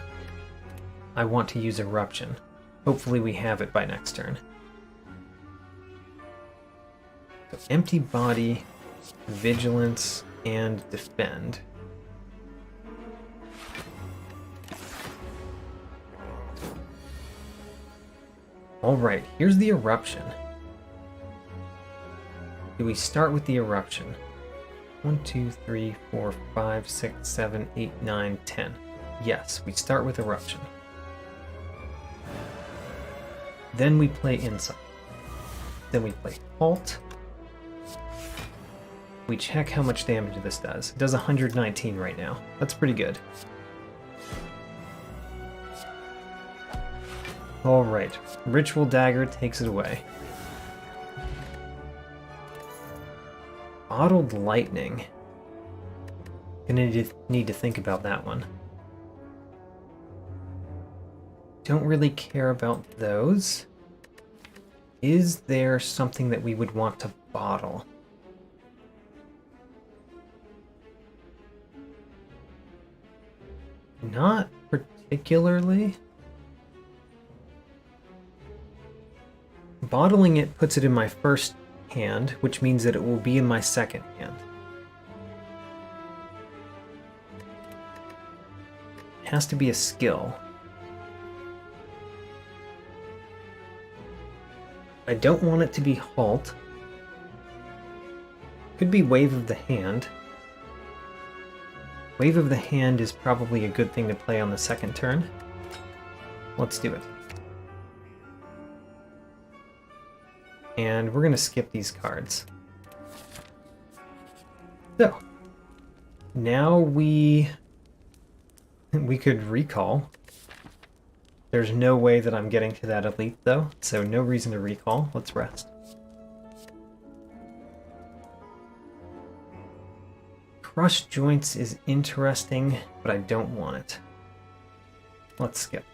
I want to use Eruption. Hopefully we have it by next turn. So Empty Body, Vigilance, and Defend. Alright, here's the Eruption. Do we start with the Eruption? 1, 2, 3, 4, 5, 6, 7, 8, 9, 10. Yes, we start with Eruption. Then we play Insight. Then we play Halt. We check how much damage this does. It does 119 right now. That's pretty good. Alright, Ritual Dagger takes it away. Bottled Lightning. Gonna need to think about that one. Don't really care about those. Is there something that we would want to bottle? Not particularly. Bottling it puts it in my first hand, which means that it will be in my second hand. It has to be a skill. I don't want it to be Halt. Could be Wave of the Hand. Wave of the Hand is probably a good thing to play on the second turn. Let's do it. And we're going to skip these cards. So, now we could recall. There's no way that I'm getting to that elite though, so no reason to recall. Let's rest. Crush Joints is interesting, but I don't want it. Let's skip.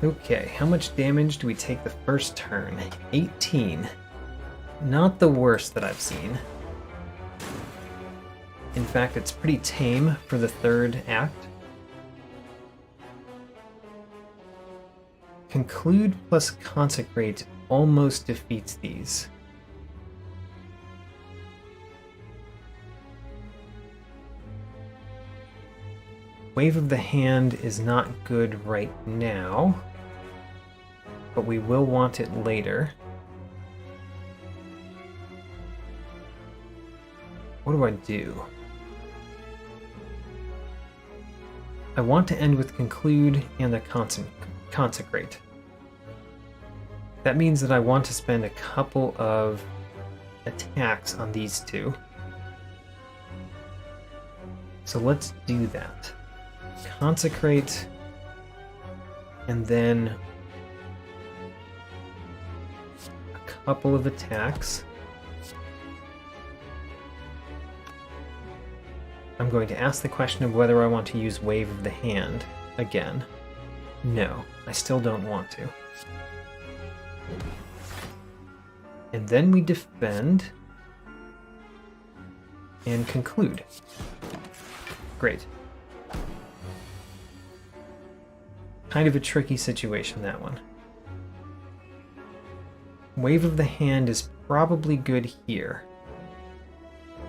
Okay, how much damage do we take the first turn? 18. Not the worst that I've seen. In fact, it's pretty tame for the third act. Conclude plus Consecrate almost defeats these. Wave of the Hand is not good right now, but we will want it later. What do I do? I want to end with Conclude and a Consecrate. That means that I want to spend a couple of attacks on these two. So let's do that. Consecrate, and then a couple of attacks. I'm going to ask the question of whether I want to use Wave of the Hand again. No, I still don't want to. And then we defend and conclude. Great. Kind of a tricky situation, that one. Wave of the Hand is probably good here.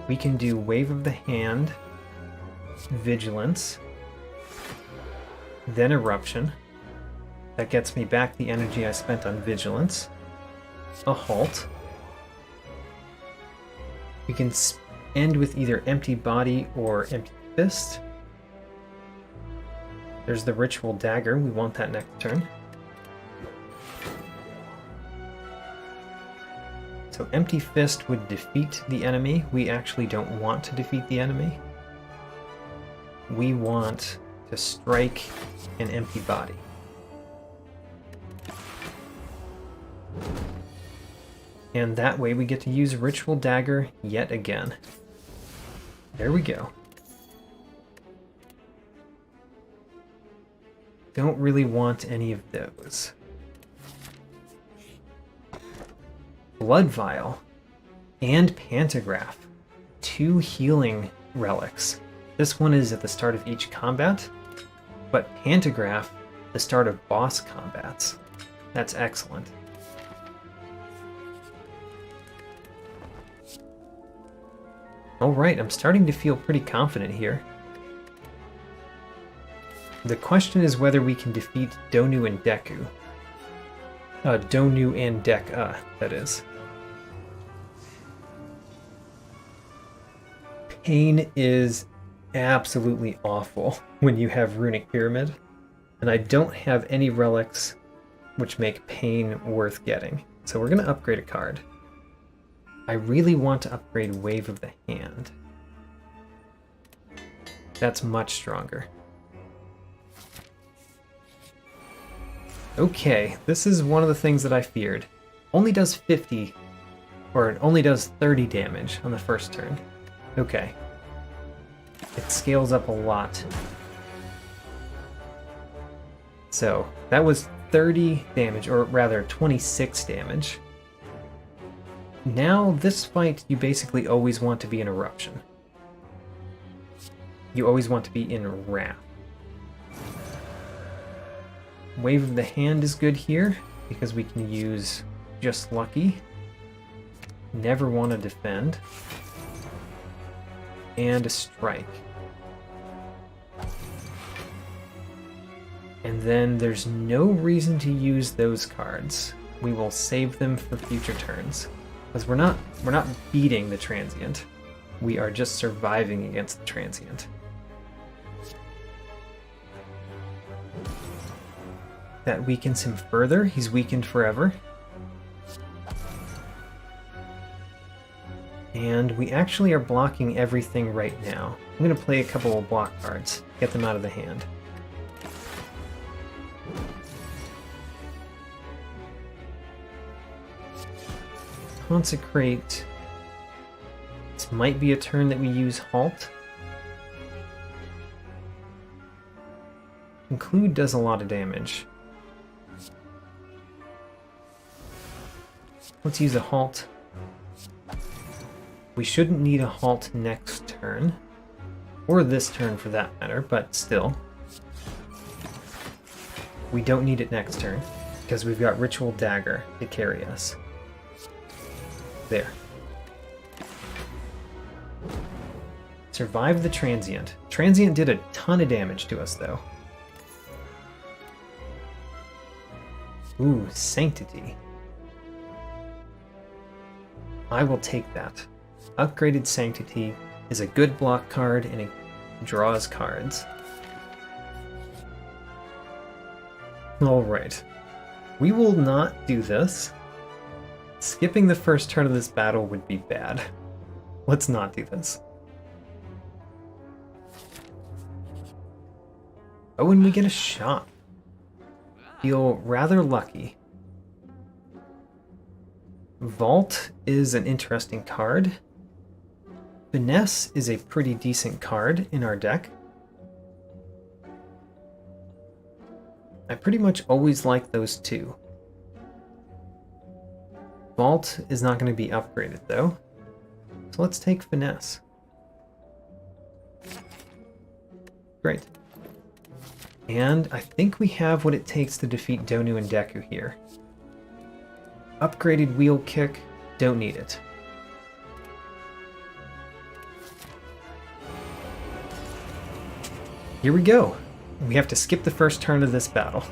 We can do Wave of the Hand, Vigilance, then Eruption, That gets me back the energy I spent on Vigilance. A halt. We can end with either Empty Body or Empty Fist. There's the Ritual Dagger. We want that next turn. So Empty Fist would defeat the enemy. We actually don't want to defeat the enemy. We want to strike an Empty Body. And that way we get to use Ritual Dagger yet again. There we go. Don't really want any of those. Blood Vial and Pantograph. 2 healing relics. This one is at the start of each combat, but Pantograph the start of boss combats. That's excellent. Alright, I'm starting to feel pretty confident here. The question is whether we can defeat Donu and Deku. Donu and Deka, that is. Pain is absolutely awful when you have Runic Pyramid, and I don't have any relics which make Pain worth getting. So we're going to upgrade a card. I really want to upgrade Wave of the Hand. That's much stronger. Okay, this is one of the things that I feared. Only does 50, or it only does 30 damage on the first turn. Okay. It scales up a lot. So, that was 30 damage, or rather 26 damage. Now, this fight, you basically always want to be in Eruption. You always want to be in Wrath. Wave of the Hand is good here, because we can use Just Lucky. Never want to defend. And a Strike. And then there's no reason to use those cards. We will save them for future turns. Because we're not beating the Transient. We are just surviving against the Transient. That weakens him further. He's weakened forever. And we actually are blocking everything right now. I'm going to play a couple of block cards. Get them out of the hand. Consecrate. This might be a turn that we use Halt. Include does a lot of damage. Let's use a Halt. We shouldn't need a Halt next turn. Or this turn for that matter, but still. We don't need it next turn, because we've got Ritual Dagger to carry us. There. Survive the Transient. Transient did a ton of damage to us, though. Ooh, Sanctity. I will take that. Upgraded Sanctity is a good block card and it draws cards. Alright. We will not do this. Skipping the first turn of this battle would be bad. Let's not do this. Oh, and we get a shop. Feel rather lucky. Vault is an interesting card. Finesse is a pretty decent card in our deck. I pretty much always like those two. Vault is not going to be upgraded though. So let's take Finesse. Great. And I think we have what it takes to defeat Donu and Deku here. Upgraded Wheel Kick, don't need it. Here we go. We have to skip the first turn of this battle.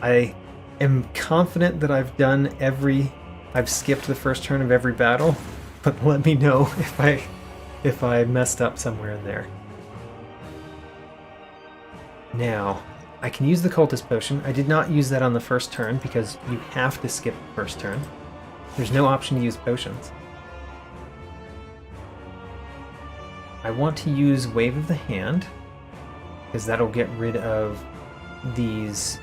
I am confident that I've skipped the first turn of every battle, but let me know if I messed up somewhere in there. Now, I can use the Cultist Potion. I did not use that on the first turn because you have to skip the first turn. There's no option to use potions. I want to use Wave of the Hand because that'll get rid of these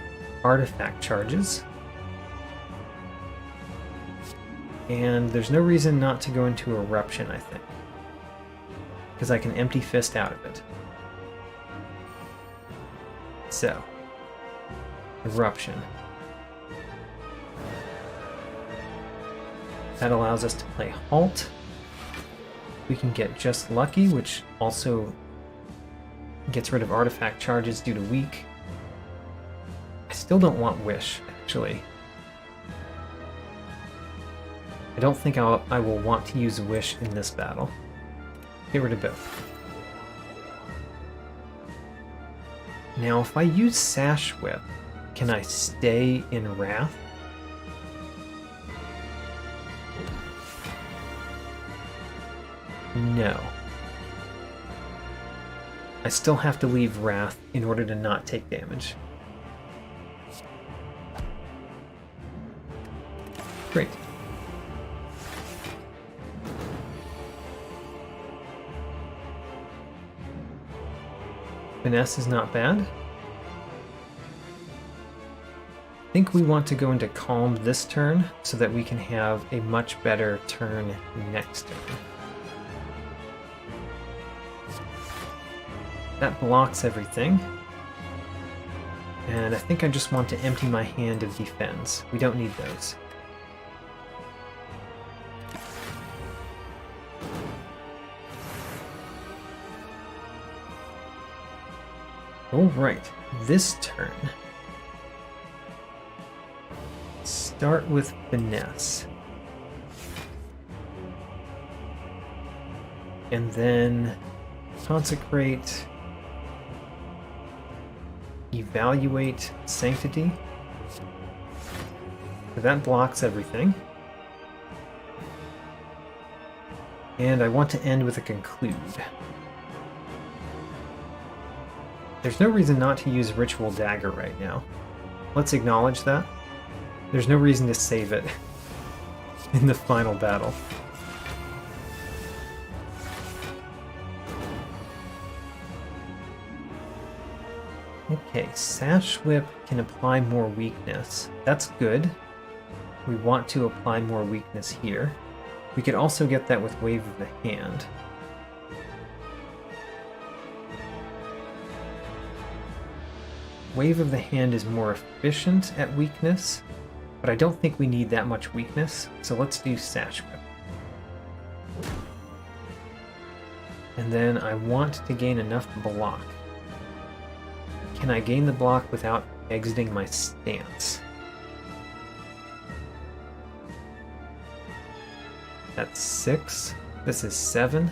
artifact charges. And there's no reason not to go into Eruption, I think, because I can Empty Fist out of it. So, Eruption. That allows us to play Halt. We can get Just Lucky, which also gets rid of artifact charges due to weak. I still don't want Wish, actually. I don't think I will want to use Wish in this battle. Get rid of both. Now, if I use Sash Whip, can I stay in Wrath? No. I still have to leave Wrath in order to not take damage. Great. Finesse is not bad. I think we want to go into Calm this turn so that we can have a much better turn next turn. That blocks everything. And I think I just want to empty my hand of Defense. We don't need those. Alright, this turn. Start with Finesse. And then Consecrate, Evaluate Sanctity. So that blocks everything. And I want to end with a Conclude. There's no reason not to use Ritual Dagger right now. Let's acknowledge that. There's no reason to save it in the final battle. Okay, Sash Whip can apply more weakness. That's good. We want to apply more weakness here. We could also get that with Wave of the Hand. Wave of the Hand is more efficient at weakness, but I don't think we need that much weakness, so let's do Sash Whip. And then I want to gain enough block. Can I gain the block without exiting my stance? That's 6. This is 7.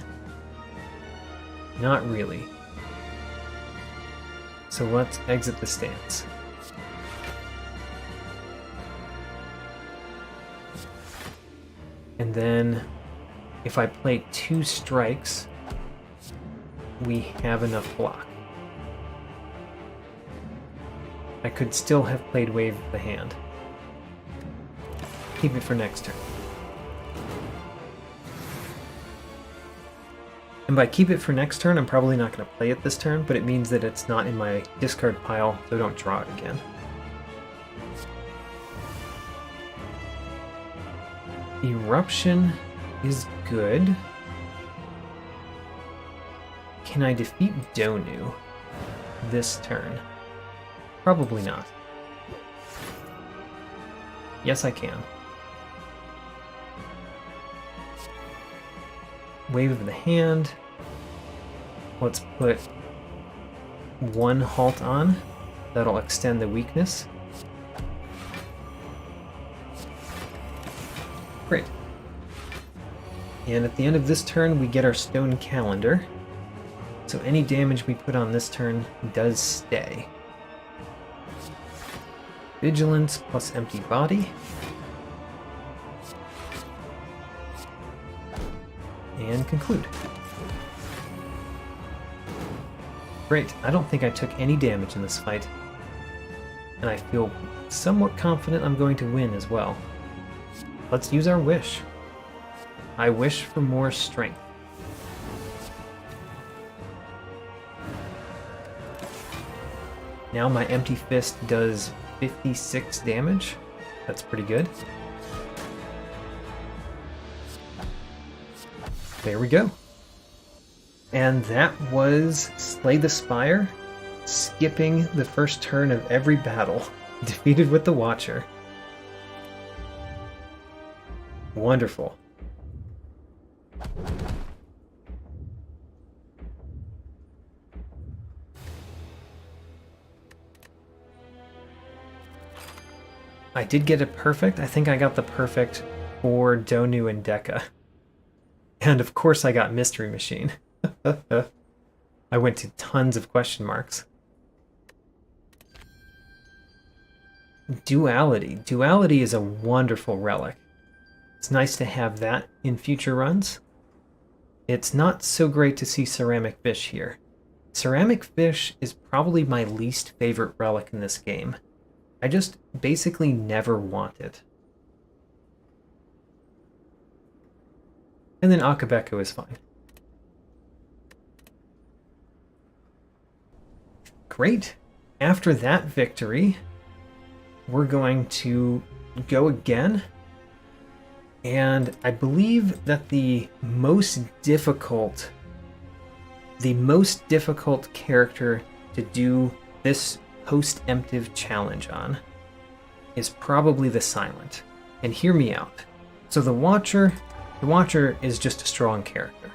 Not really. So let's exit the stance. And then if I play 2 strikes, we have enough block. I could still have played Wave of the Hand. Keep it for next turn. And by keep it for next turn, I'm probably not going to play it this turn, but it means that it's not in my discard pile, so don't draw it again. Eruption is good. Can I defeat Donu this turn? Probably not. Yes, I can. Wave of the Hand. Let's put 1 halt on. That'll extend the weakness. Great. And at the end of this turn, we get our Stone Calendar. So any damage we put on this turn does stay. Vigilance plus empty body. And conclude. Great, I don't think I took any damage in this fight. And I feel somewhat confident I'm going to win as well. Let's use our wish. I wish for more strength. Now my empty fist does 56 damage. That's pretty good. There we go. And that was Slay the Spire, skipping the first turn of every battle, defeated with the Watcher. Wonderful. I did get a perfect. I think I got the perfect for Donu and Deka. And of course I got Mystery Machine. I went to tons of question marks. Duality. Duality is a wonderful relic. It's nice to have that in future runs. It's not so great to see Ceramic Fish here. Ceramic Fish is probably my least favorite relic in this game. I just basically never want it. And then Akabeko is fine. Great. After that victory, we're going to go again. And I believe that the most difficult character to do this post-emptive challenge on is probably the Silent. And hear me out. So the Watcher is just a strong character.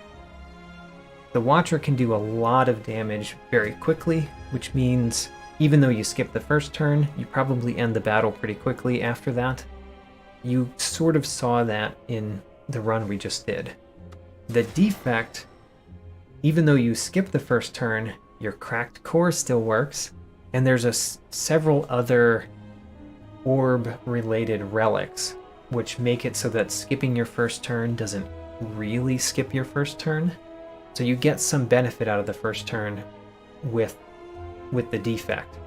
The Watcher can do a lot of damage very quickly, which means even though you skip the first turn, you probably end the battle pretty quickly after that. You sort of saw that in the run we just did. The Defect, even though you skip the first turn, your cracked core still works, and there's several other orb-related relics, which make it so that skipping your first turn doesn't really skip your first turn. So you get some benefit out of the first turn with the Defect,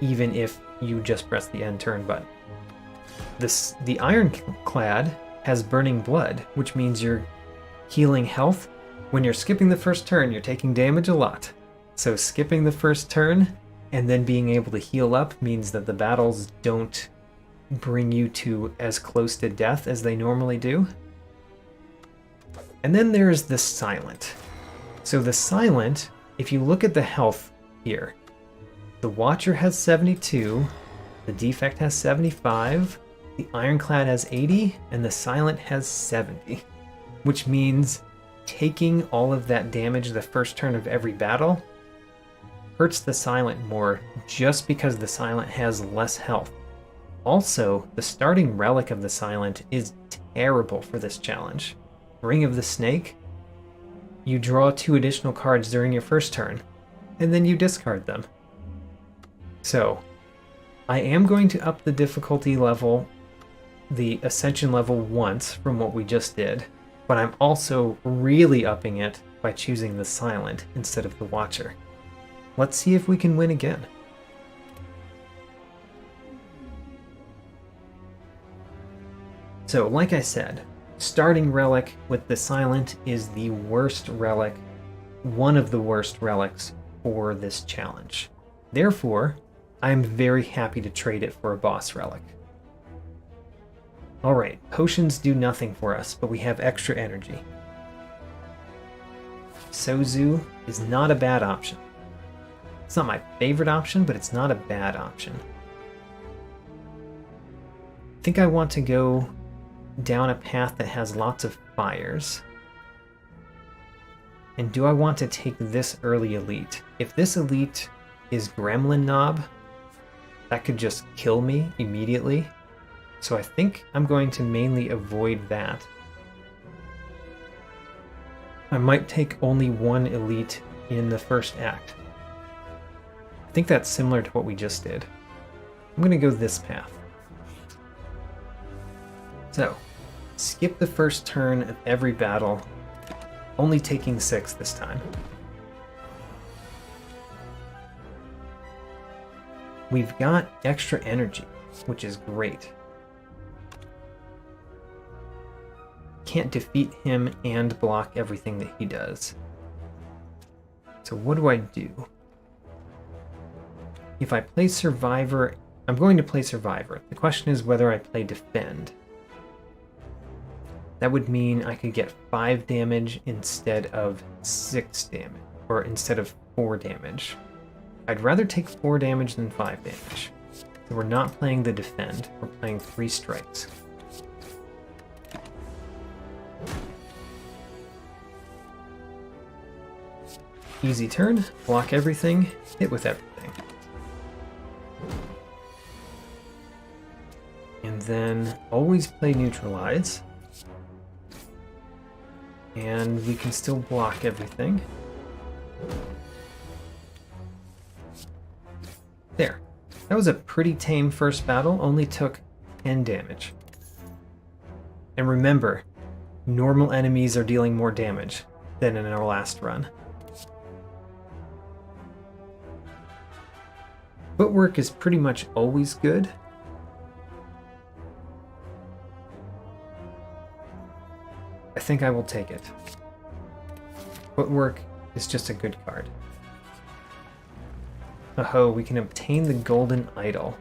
even if you just press the end turn button. The Ironclad has Burning Blood, which means you're healing health. When you're skipping the first turn, you're taking damage a lot. So skipping the first turn and then being able to heal up means that the battles don't bring you to as close to death as they normally do. And then there's the Silent. So the Silent, if you look at the health here, the Watcher has 72, the Defect has 75, the Ironclad has 80, and the Silent has 70. Which means taking all of that damage the first turn of every battle hurts the Silent more just because the Silent has less health. Also, the starting relic of the Silent is terrible for this challenge. Ring of the Snake, you draw 2 additional cards during your first turn, and then you discard them. So, I am going to up the difficulty level, the Ascension level once from what we just did, but I'm also really upping it by choosing the Silent instead of the Watcher. Let's see if we can win again. So, like I said, starting relic with the Silent is the worst relic, one of the worst relics for this challenge. Therefore, I'm very happy to trade it for a boss relic. Alright, potions do nothing for us, but we have extra energy. Sozu is not a bad option. It's not my favorite option, but it's not a bad option. I think I want to go down a path that has lots of fires. And do I want to take this early elite? If this elite is Gremlin Knob, that could just kill me immediately. So I think I'm going to mainly avoid that. I might take only one elite in the first act. I think that's similar to what we just did. I'm going to go this path. So, skip the first turn of every battle, only taking 6 this time. We've got extra energy, which is great. Can't defeat him and block everything that he does. So what do I do? If I play Survivor, I'm going to play Survivor. The question is whether I play Defend. That would mean I could get 5 damage instead of 6 damage, or instead of 4 damage. I'd rather take 4 damage than 5 damage. So we're not playing the Defend, we're playing 3 strikes. Easy turn, block everything, hit with everything. And then always play Neutralize. And we can still block everything. There. That was a pretty tame first battle, only took 10 damage. And remember, normal enemies are dealing more damage than in our last run. Footwork is pretty much always good. I think I will take it. Footwork is just a good card. Oh, we can obtain the golden idol.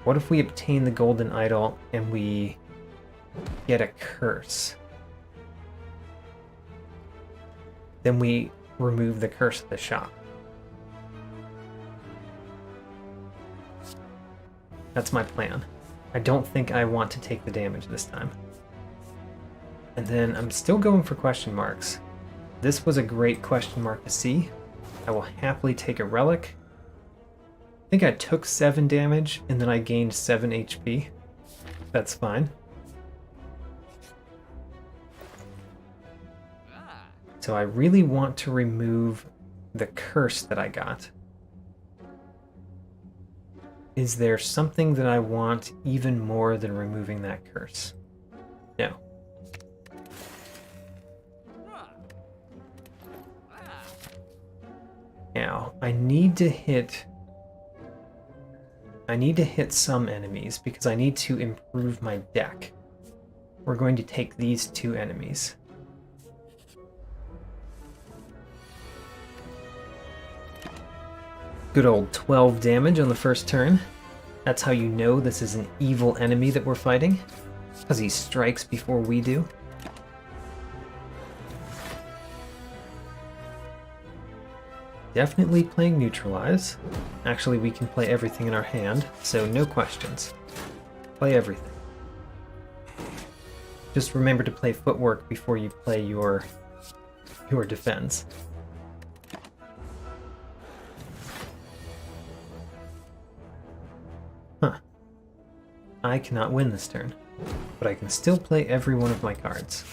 What if we obtain the golden idol and we get a curse? Then we remove the curse of the shop. That's my plan. I don't think I want to take the damage this time. And then I'm still going for question marks. This was a great question mark to see. I will happily take a relic. I think I took 7 damage and then I gained 7 HP. That's fine. So I really want to remove the curse that I got. Is there something that I want even more than removing that curse? No. Now, I need to hit some enemies because I need to improve my deck. We're going to take these 2 enemies. Good old 12 damage on the first turn. That's how you know this is an evil enemy that we're fighting, because he strikes before we do. Definitely playing Neutralize. Actually, we can play everything in our hand, so no questions. Play everything. Just remember to play Footwork before you play your defense. Huh. I cannot win this turn, but I can still play every one of my cards.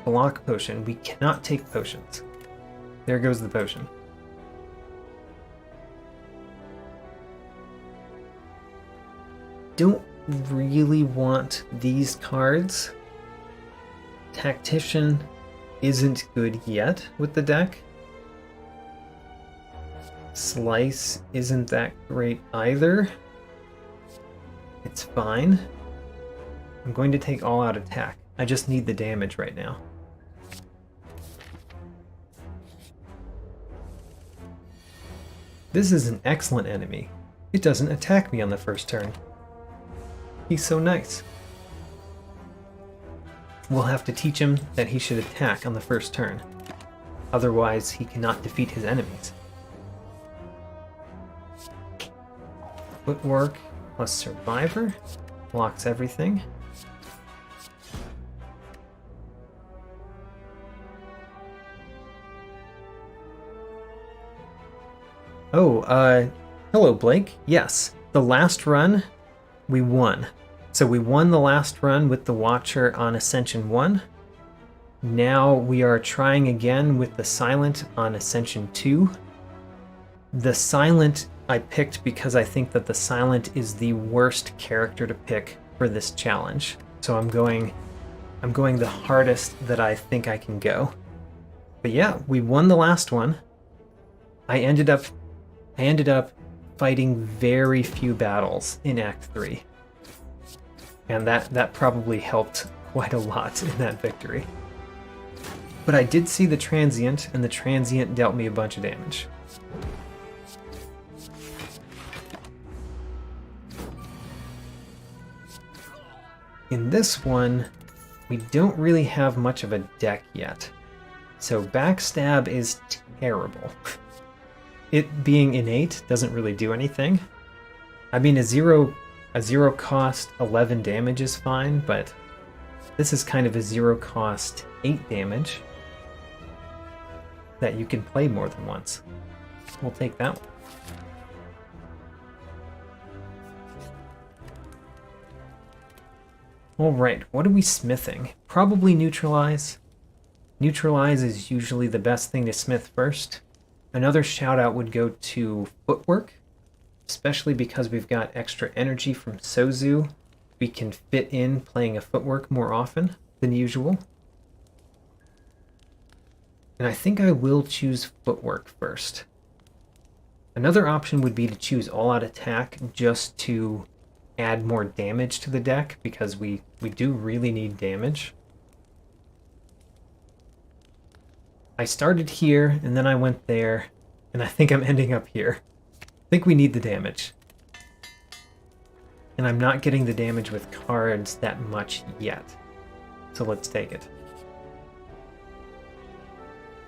Block potion. We cannot take potions. There goes the potion. Don't really want these cards. Tactician isn't good yet with the deck. Slice isn't that great either. It's fine. I'm going to take all out attack. I just need the damage right now. This is an excellent enemy. It doesn't attack me on the first turn. He's so nice. We'll have to teach him that he should attack on the first turn. Otherwise, he cannot defeat his enemies. Footwork plus Survivor blocks everything. Oh, hello Blake. Yes, the last run, we won. So we won the last run with the Watcher on Ascension 1. Now we are trying again with the Silent on Ascension 2. The Silent I picked because I think that the Silent is the worst character to pick for this challenge. So I'm going the hardest that I think I can go. But yeah, we won the last one. I ended up fighting very few battles in Act 3. And that probably helped quite a lot in that victory. But I did see the Transient, and the Transient dealt me a bunch of damage. In this one, we don't really have much of a deck yet. So Backstab is terrible. It being innate doesn't really do anything. I mean, a zero cost 11 damage is fine, but this is kind of a 0 cost 8 damage that you can play more than once. We'll take that one. Alright, what are we smithing? Probably Neutralize. Neutralize is usually the best thing to smith first. Another shout out would go to Footwork, especially because we've got extra energy from Sozu. We can fit in playing a Footwork more often than usual. And I think I will choose Footwork first. Another option would be to choose All Out Attack just to add more damage to the deck, because we do really need damage. I started here, and then I went there, and I think I'm ending up here. I think we need the damage. And I'm not getting the damage with cards that much yet. So let's take it.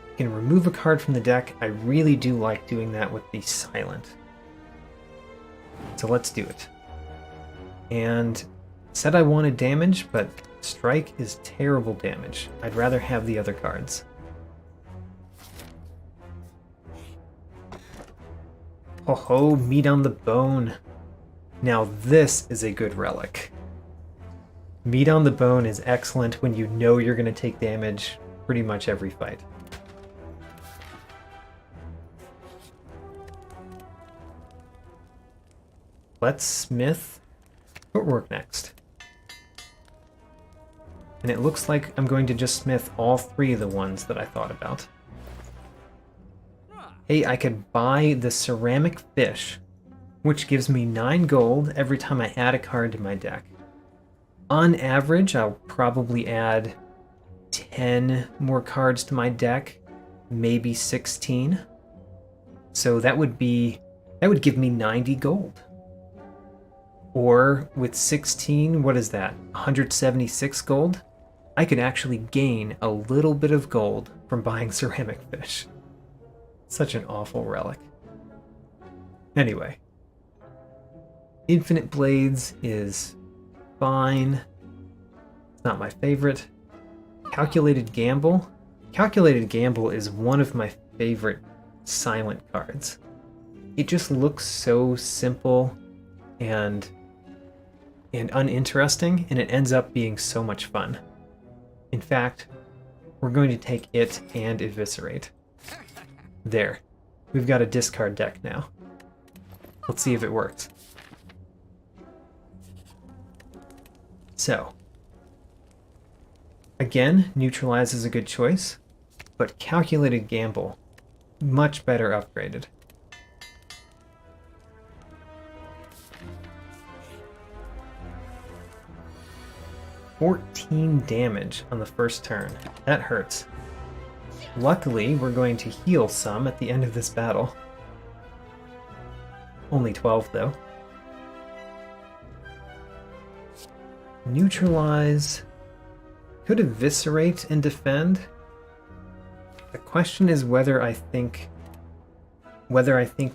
You can remove a card from the deck. I really do like doing that with the Silent. So let's do it. And said I wanted damage, but Strike is terrible damage. I'd rather have the other cards. Oh ho, Meat on the Bone. Now this is a good relic. Meat on the Bone is excellent when you know you're going to take damage pretty much every fight. Let's smith Footwork next. And it looks like I'm going to just smith all 3 of the ones that I thought about. Hey, I could buy the Ceramic Fish, which gives me 9 gold every time I add a card to my deck. On average, I'll probably add 10 more cards to my deck, maybe 16. So that would give me 90 gold. Or with 16, what is that? 176 gold? I could actually gain a little bit of gold from buying Ceramic Fish. Such an awful relic. Anyway. Infinite Blades is fine. It's not my favorite. Calculated Gamble. Calculated Gamble is one of my favorite Silent cards. It just looks so simple and uninteresting, and it ends up being so much fun. In fact, we're going to take it and Eviscerate. There. We've got a discard deck now. Let's see if it works. So, again, Neutralize is a good choice, but Calculated Gamble, much better upgraded. $14 damage on the first turn. That hurts. Luckily, we're going to heal some at the end of this battle. Only 12, though. Neutralize. Could Eviscerate and defend. The question is whether I think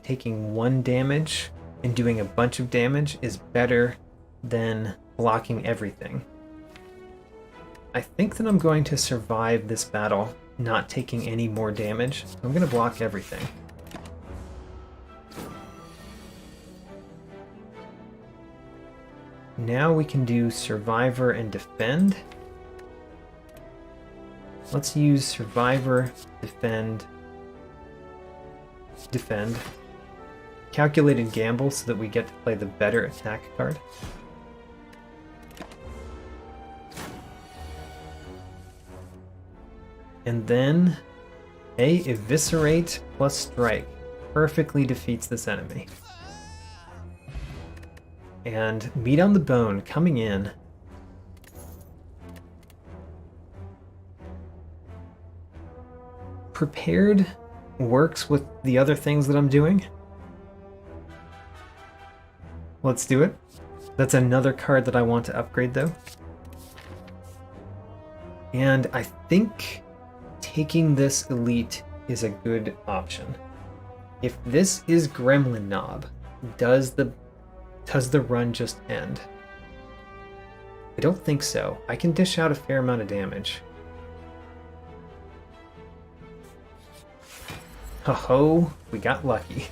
taking 1 damage and doing a bunch of damage is better than blocking everything. I think that I'm going to survive this battle not taking any more damage, so I'm going to block everything. now we can do Survivor and Defend. Let's use Survivor, Defend, Defend. Calculated Gamble so that we get to play the better attack card. And then Eviscerate plus Strike perfectly defeats this enemy. And Meat on the Bone coming in. Prepared works with the other things that I'm doing. Let's do it. That's another card that I want to upgrade though. And I think taking this elite is a good option. If this is Gremlin Knob, does the run just end? I don't think so. I can dish out a fair amount of damage. Ho-ho, we got lucky.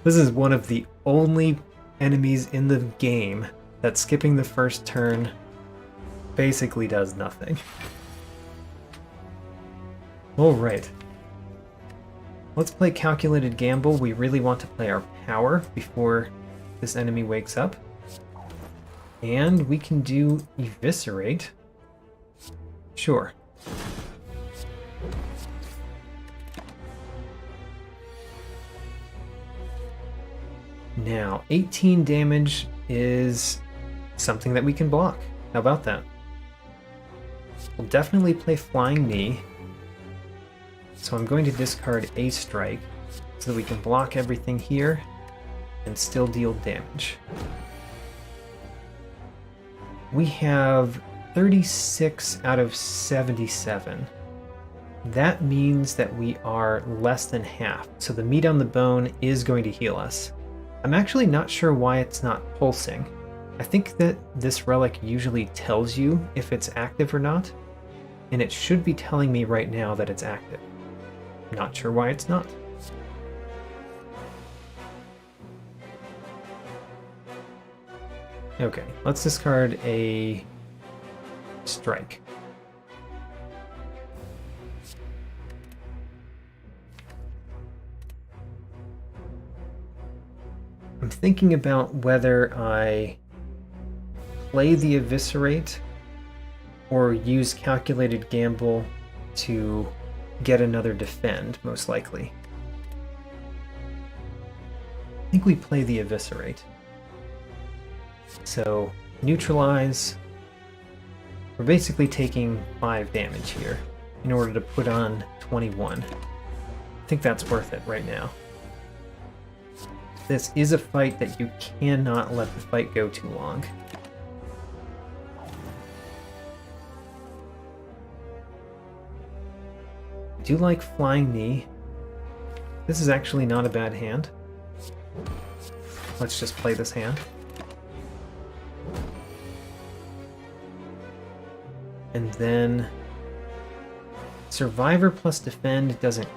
This is one of the only enemies in the game that skipping the first turn basically does nothing. Alright. Let's play Calculated Gamble. We really want to play our power before this enemy wakes up. And we can do Eviscerate. Sure. Now, 18 damage is something that we can block. How about that? We'll definitely play Flying Knee. So I'm going to discard a strike so that we can block everything here and still deal damage. We have 36 out of 77. That means that we are less than half, so the Meat on the Bone is going to heal us. I'm actually not sure why it's not pulsing. I think that this relic usually tells you if it's active or not, and it should be telling me right now that it's active. Not sure why it's not. Okay, let's discard a strike. I'm thinking about whether I play the Eviscerate or use Calculated Gamble to get another Defend, most likely. I think we play the Eviscerate. So, neutralize. We're basically taking 5 damage here in order to put on 21. I think that's worth it right now. This is a fight that you cannot let the fight go too long. I do like Flying Knee. This is actually not a bad hand. Let's just play this hand. And then Survivor plus Defend doesn't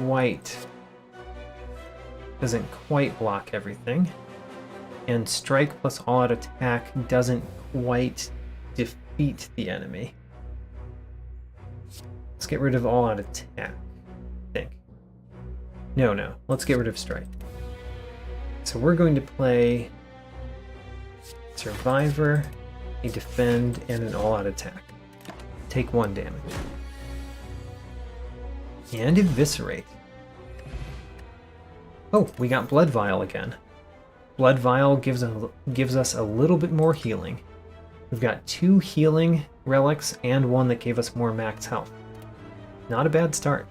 quite block everything. And Strike plus All Out Attack doesn't quite defeat the enemy. Let's get rid of All Out Attack, I think. No, let's get rid of Strike. So we're going to play Survivor, a Defend, and an All Out Attack. Take 1 damage. And Eviscerate. Oh, we got Blood Vial again. Blood Vial gives us a little bit more healing. We've got 2 healing relics and 1 that gave us more max health. Not a bad start.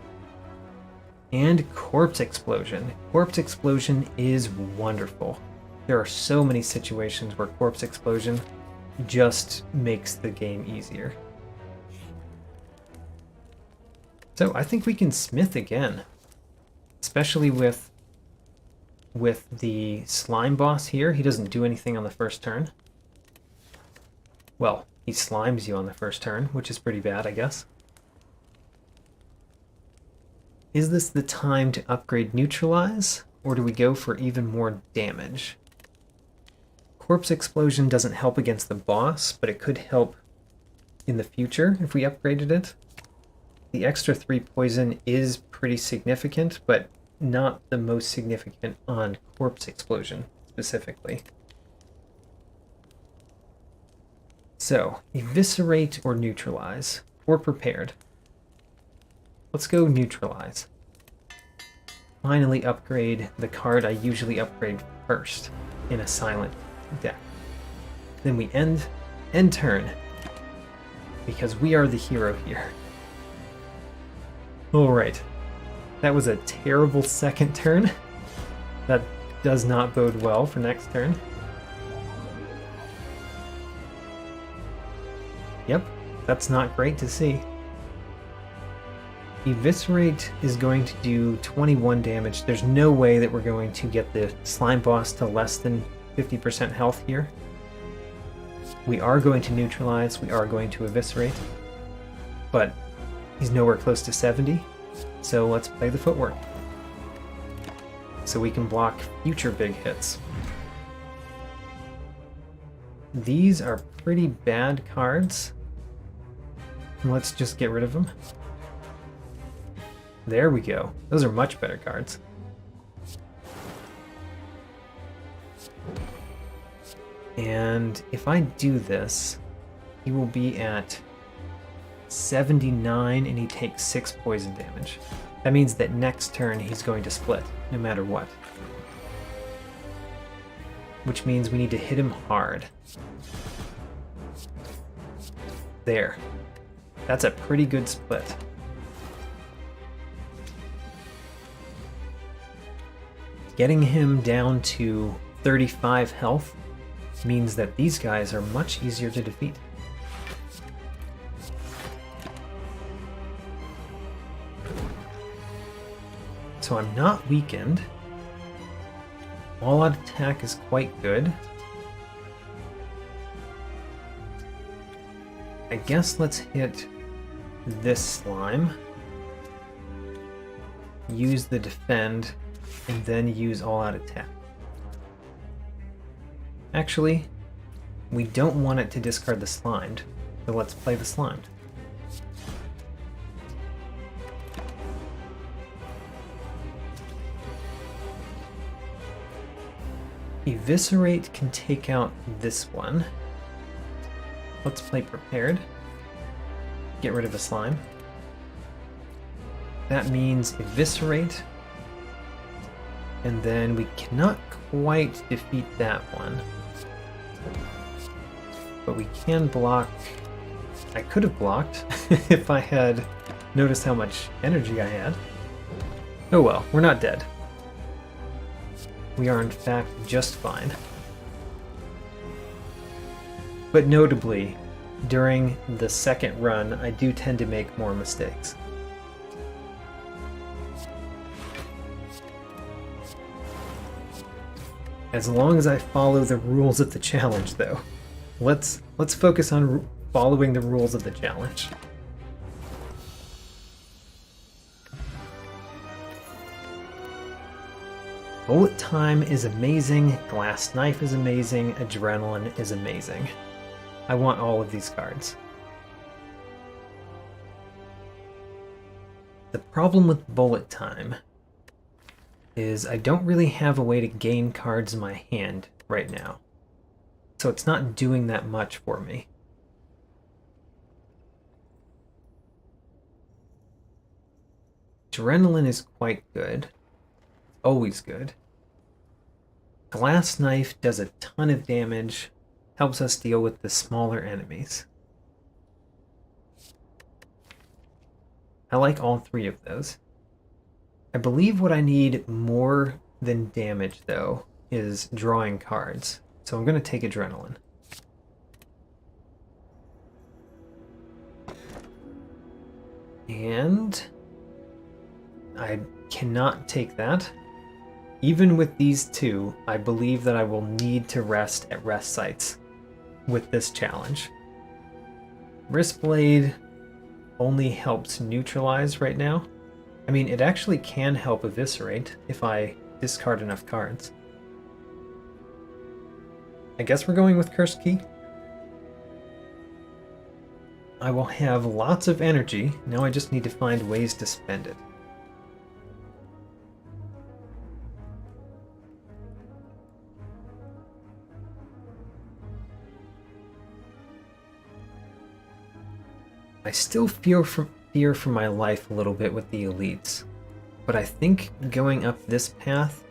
And Corpse Explosion. Corpse Explosion is wonderful. There are so many situations where Corpse Explosion just makes the game easier. So I think we can Smith again. Especially with the slime boss here. He doesn't do anything on the first turn. Well, he slimes you on the first turn, which is pretty bad, I guess. Is this the time to upgrade Neutralize, or do we go for even more damage? Corpse Explosion doesn't help against the boss, but it could help in the future if we upgraded it. The extra 3 poison is pretty significant, but not the most significant on Corpse Explosion specifically. So, eviscerate or neutralize, or prepared. Let's go neutralize. Finally upgrade the card I usually upgrade first in a silent deck. Then we end turn, because we are the hero here. Alright, that was a terrible second turn. That does not bode well for next turn. Yep, that's not great to see. Eviscerate is going to do 21 damage. There's no way that we're going to get the slime boss to less than 50% health here. We are going to neutralize, we are going to eviscerate, but he's nowhere close to 70, so let's play the footwork. So we can block future big hits. These are pretty bad cards. Let's just get rid of them. There we go. Those are much better cards. And if I do this, he will be at 79 and he takes 6 poison damage. That means that next turn he's going to split, no matter what. Which means we need to hit him hard. There. That's a pretty good split. Getting him down to 35 health means that these guys are much easier to defeat. So I'm not weakened. All-out attack is quite good. I guess let's hit this slime. Use the defend, and then use all-out attack. Actually, we don't want it to discard the slimed, so let's play the slimed. Eviscerate can take out this one. Let's play prepared. Get rid of the slime. That means eviscerate. And then we cannot quite defeat that one. But we can block. I could have blocked if I had noticed how much energy I had. Oh well, we're not dead. We are in fact just fine. But notably, during the second run, I do tend to make more mistakes. As long as I follow the rules of the challenge, though. Let's focus on following the rules of the challenge. Bullet time is amazing, glass knife is amazing, adrenaline is amazing. I want all of these cards. The problem with bullet time is I don't really have a way to gain cards in my hand right now. So it's not doing that much for me. Adrenaline is quite good. Always good. Glass knife does a ton of damage, helps us deal with the smaller enemies. I like all three of those. I believe what I need more than damage, though, is drawing cards. So I'm going to take adrenaline. And I cannot take that. Even with these two, I believe that I will need to rest at rest sites with this challenge. Wristblade only helps neutralize right now. I mean, it actually can help eviscerate if I discard enough cards. I guess we're going with Cursed Key. I will have lots of energy. Now I just need to find ways to spend it. I still fear for my life a little bit with the elites, but I think going up this path,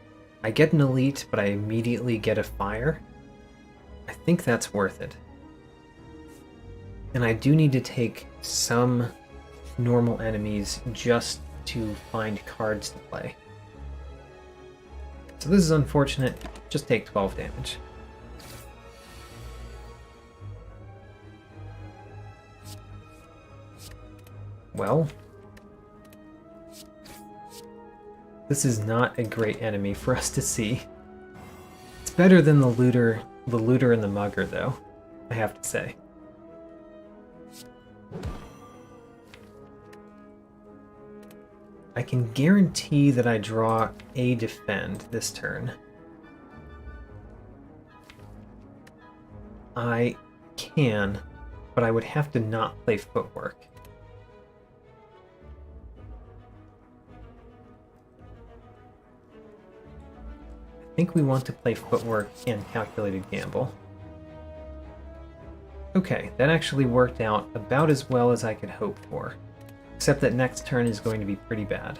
I get an elite, but I immediately get a fire. I think that's worth it. And I do need to take some normal enemies just to find cards to play. So this is unfortunate. Just take 12 damage. Well, this is not a great enemy for us to see. It's better than the looter and the mugger, though, I have to say. I can guarantee that I draw a defend this turn. I can, but I would have to not play footwork. I think we want to play footwork and calculated gamble. Okay, that actually worked out about as well as I could hope for. Except that next turn is going to be pretty bad.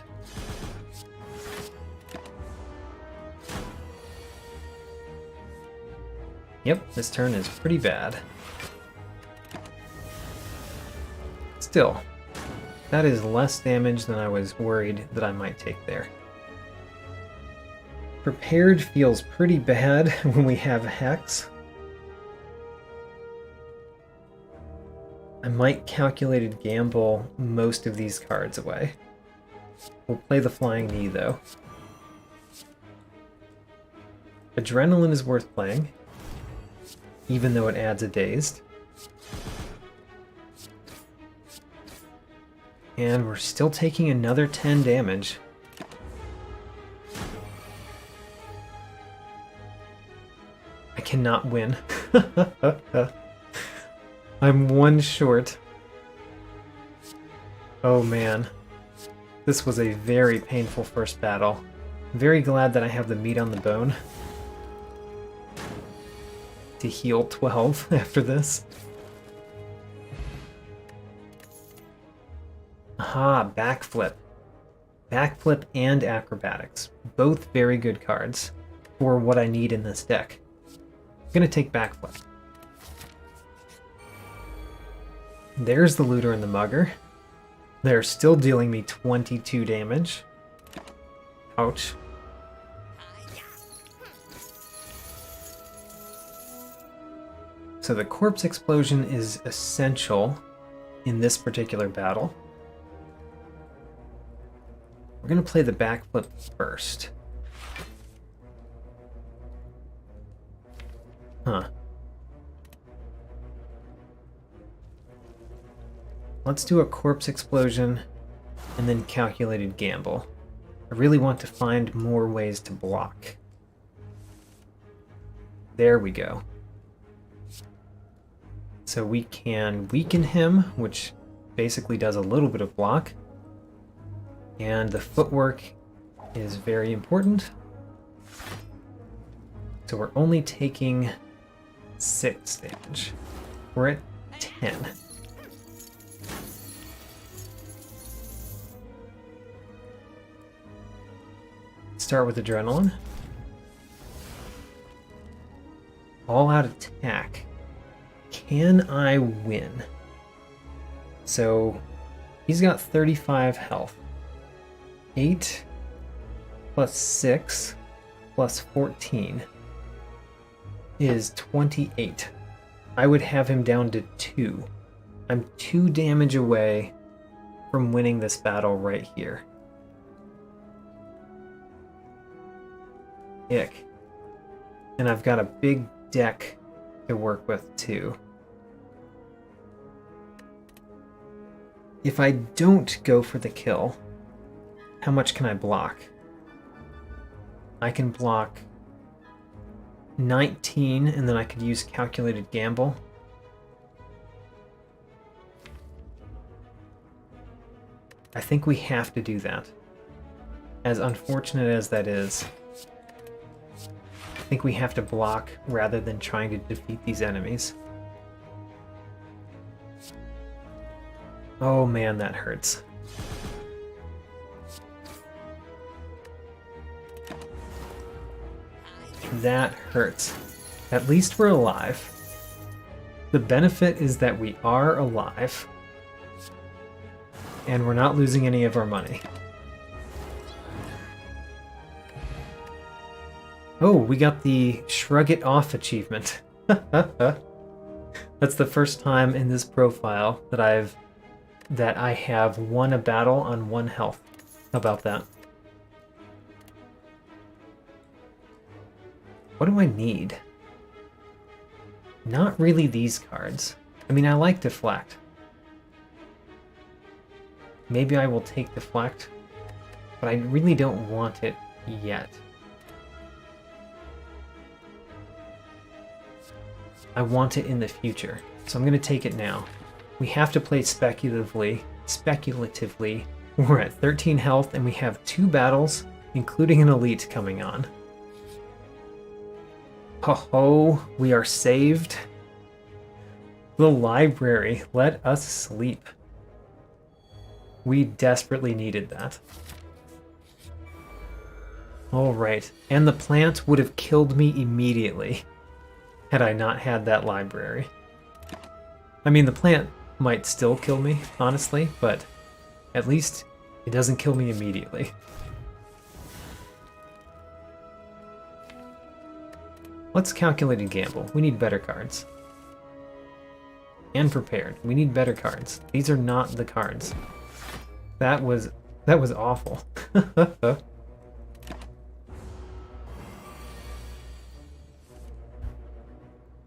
Yep, this turn is pretty bad. Still, that is less damage than I was worried that I might take there. Prepared feels pretty bad when we have Hex. I might calculated gamble most of these cards away. We'll play the Flying Knee, though. Adrenaline is worth playing, even though it adds a Dazed. And we're still taking another 10 damage. I cannot win. I'm one short. Oh man. This was a very painful first battle. Very glad that I have the meat on the bone to heal 12 after this. Aha, backflip. Backflip and acrobatics. Both very good cards for what I need in this deck. I'm gonna take backflip. There's the looter and the mugger. They're still dealing me 22 damage. Ouch. So the corpse explosion is essential in this particular battle. We're going to play the backflip first. Huh. Let's do a corpse explosion and then calculated gamble. I really want to find more ways to block. There we go. So we can weaken him, which basically does a little bit of block. And the footwork is very important. So we're only taking 6 damage. We're at 10. Start with adrenaline. All out attack. Can I win? So he's got 35 health. 8 plus 6 plus 14 is 28. I would have him down to 2. I'm 2 damage away from winning this battle right here. Ick. And I've got a big deck to work with too. If I don't go for the kill, how much can I block? I can block 19, and then I could use calculated gamble. I think we have to do that. As unfortunate as that is, I think we have to block rather than trying to defeat these enemies. Oh man, that hurts. That hurts. At least we're alive. The benefit is that we are alive. And we're not losing any of our money. Oh, we got the Shrug It Off achievement. That's the first time in this profile that I have won a battle on 1 health. How about that? What do I need? Not really these cards. I mean, I like Deflect. Maybe I will take Deflect, but I really don't want it yet. I want it in the future, so I'm going to take it now. We have to play speculatively. We're at 13 health and we have 2 battles, including an elite coming on. Ho ho, we are saved. The library, let us sleep. We desperately needed that. Alright, and the plant would have killed me immediately had I not had that library. I mean, the plant might still kill me, honestly, but at least it doesn't kill me immediately. Let's calculate and gamble. We need better cards. And prepared. We need better cards. These are not the cards. That was awful.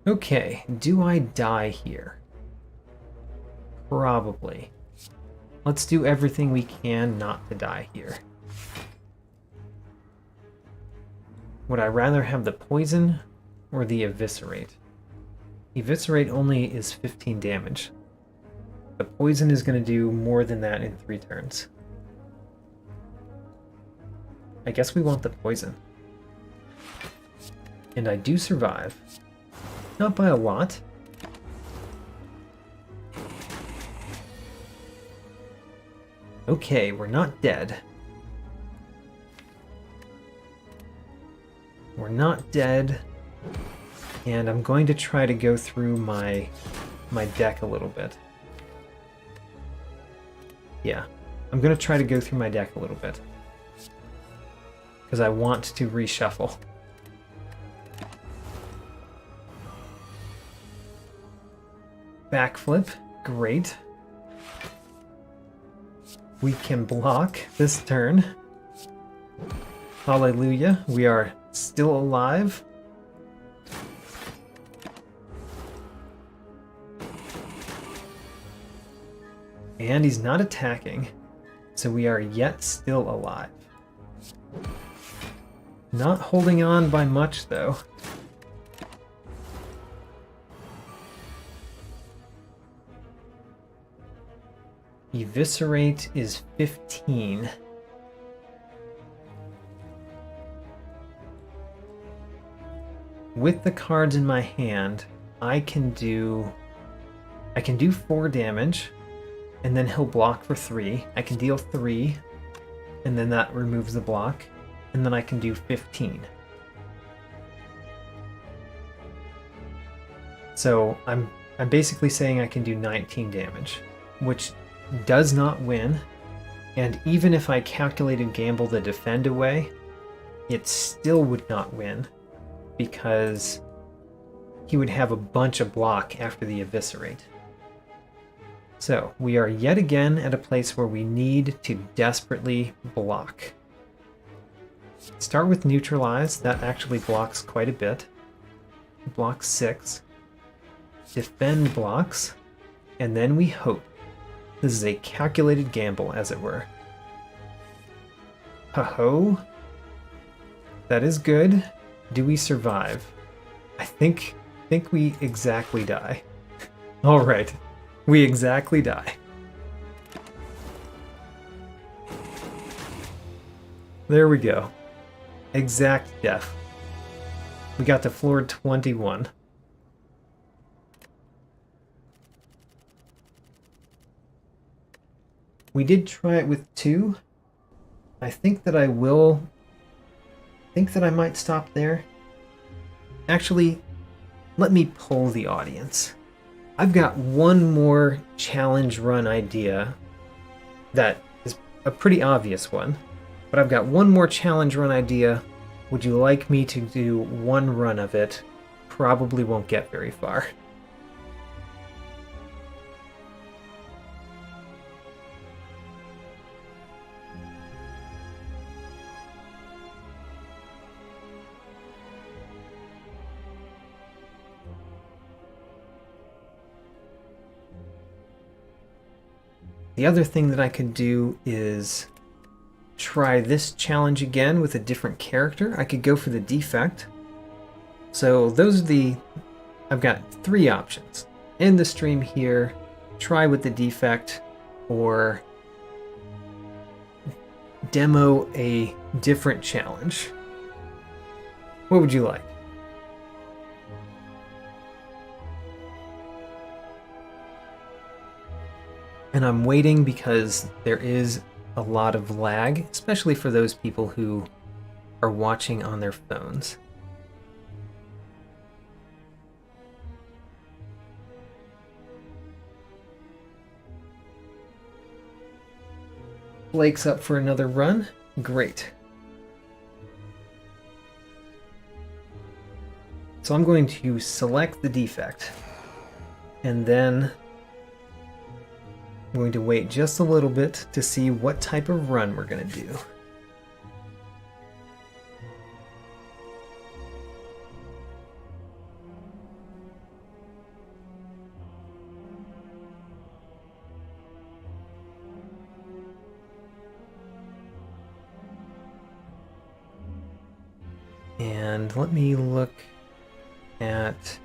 Okay, do I die here? Probably. Let's do everything we can not to die here. Would I rather have the poison or the eviscerate? Eviscerate only is 15 damage. The poison is going to do more than that in 3 turns. I guess we want the poison. And I do survive. Not by a lot. Okay, we're not dead. We're not dead. And I'm going to try to go through my deck a little bit. Yeah, I'm going to try to go through my deck a little bit. Because I want to reshuffle. Backflip, great. We can block this turn. Hallelujah, we are still alive. And he's not attacking, so we are yet still alive. Not holding on by much, though. Eviscerate is 15. With the cards in my hand, I can do 4 damage, and then he'll block for 3. I can deal 3, and then that removes the block, and then I can do 15. So I'm basically saying I can do 19 damage, which does not win, and even if I calculated gamble the defend away, it still would not win, because he would have a bunch of block after the eviscerate. So we are yet again at a place where we need to desperately block. Start with neutralize, that actually blocks quite a bit. Blocks 6. Defend blocks, and then we hope. This is a calculated gamble, as it were. Ho-ho. That is good. Do we survive? I think we exactly die. All right, we exactly die. There we go. Exact death. We got to floor 21. We did try it with 2. I think that I might stop there. Actually, let me poll the audience. I've got one more challenge run idea that is a pretty obvious one, but I've got one more challenge run idea. Would you like me to do one run of it? Probably won't get very far. The other thing that I could do is try this challenge again with a different character. I could go for the Defect. So those are the... I've got 3 options. End the stream here, try with the Defect, or demo a different challenge. What would you like? And I'm waiting because there is a lot of lag, especially for those people who are watching on their phones. Blake's up for another run. Great. So I'm going to select the Defect, and then I'm going to wait just a little bit to see what type of run we're going to do. And let me look at...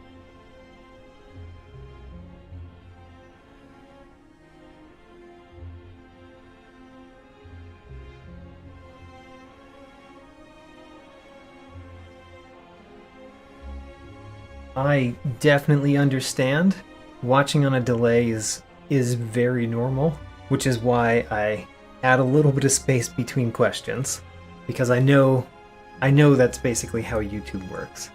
I definitely understand. Watching on a delay is very normal, which is why I add a little bit of space between questions, because I know that's basically how YouTube works.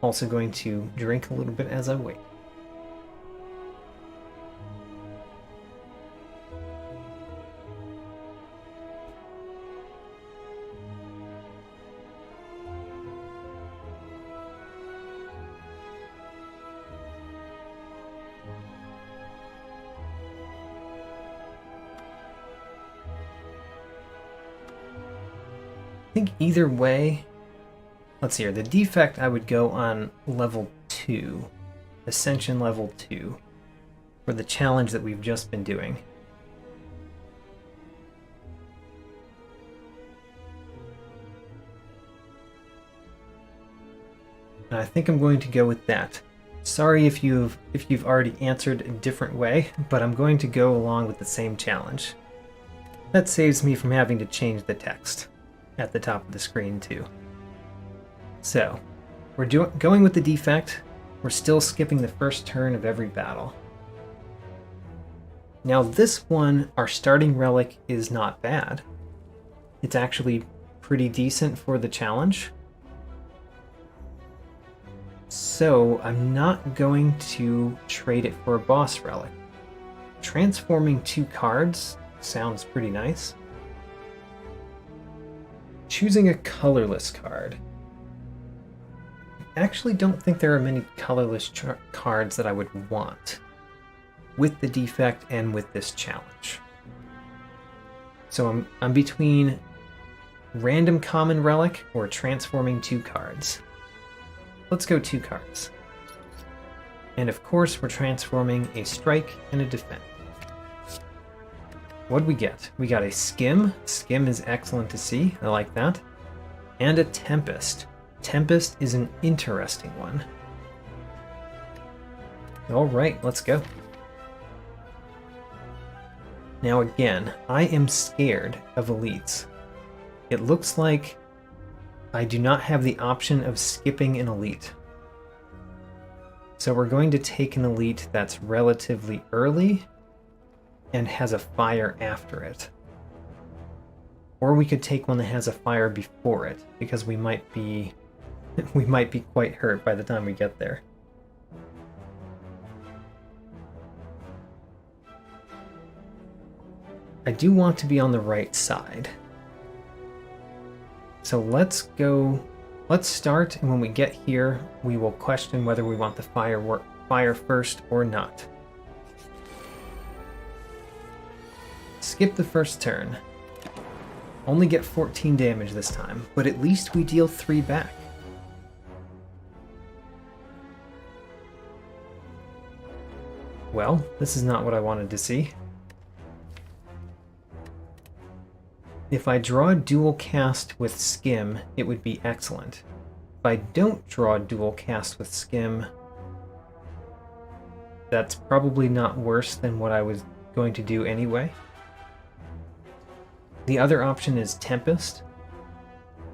Also going to drink a little bit as I wait. I think either way, let's see here, the Defect I would go on level 2, Ascension level 2, for the challenge that we've just been doing. And I think I'm going to go with that. Sorry if you've already answered a different way, but I'm going to go along with the same challenge. That saves me from having to change the text at the top of the screen too. So, we're going with the Defect. We're still skipping the first turn of every battle. Now this one, our starting relic is not bad. It's actually pretty decent for the challenge. So I'm not going to trade it for a boss relic. Transforming 2 cards sounds pretty nice. Choosing a colorless card. I actually don't think there are many colorless cards that I would want with the Defect and with this challenge. So I'm between random common relic or transforming 2 cards. let's go 2 cards. And of course, we're transforming a strike and a defend. What'd we get? We got a skim. Skim is excellent to see. I like that. And a tempest. Tempest is an interesting one. All right, let's go. Now again, I am scared of elites. It looks like I do not have the option of skipping an elite. So we're going to take an elite that's relatively early and has a fire after it. Or we could take one that has a fire before it, because we might be quite hurt by the time we get there. I do want to be on the right side. So let's start, and when we get here, we will question whether we want the fire first or not. Skip the first turn. Only get 14 damage this time, but at least we deal 3 back. Well, this is not what I wanted to see. If I draw a dual cast with Skim, it would be excellent. If I don't draw a dual cast with Skim, that's probably not worse than what I was going to do anyway. The other option is Tempest.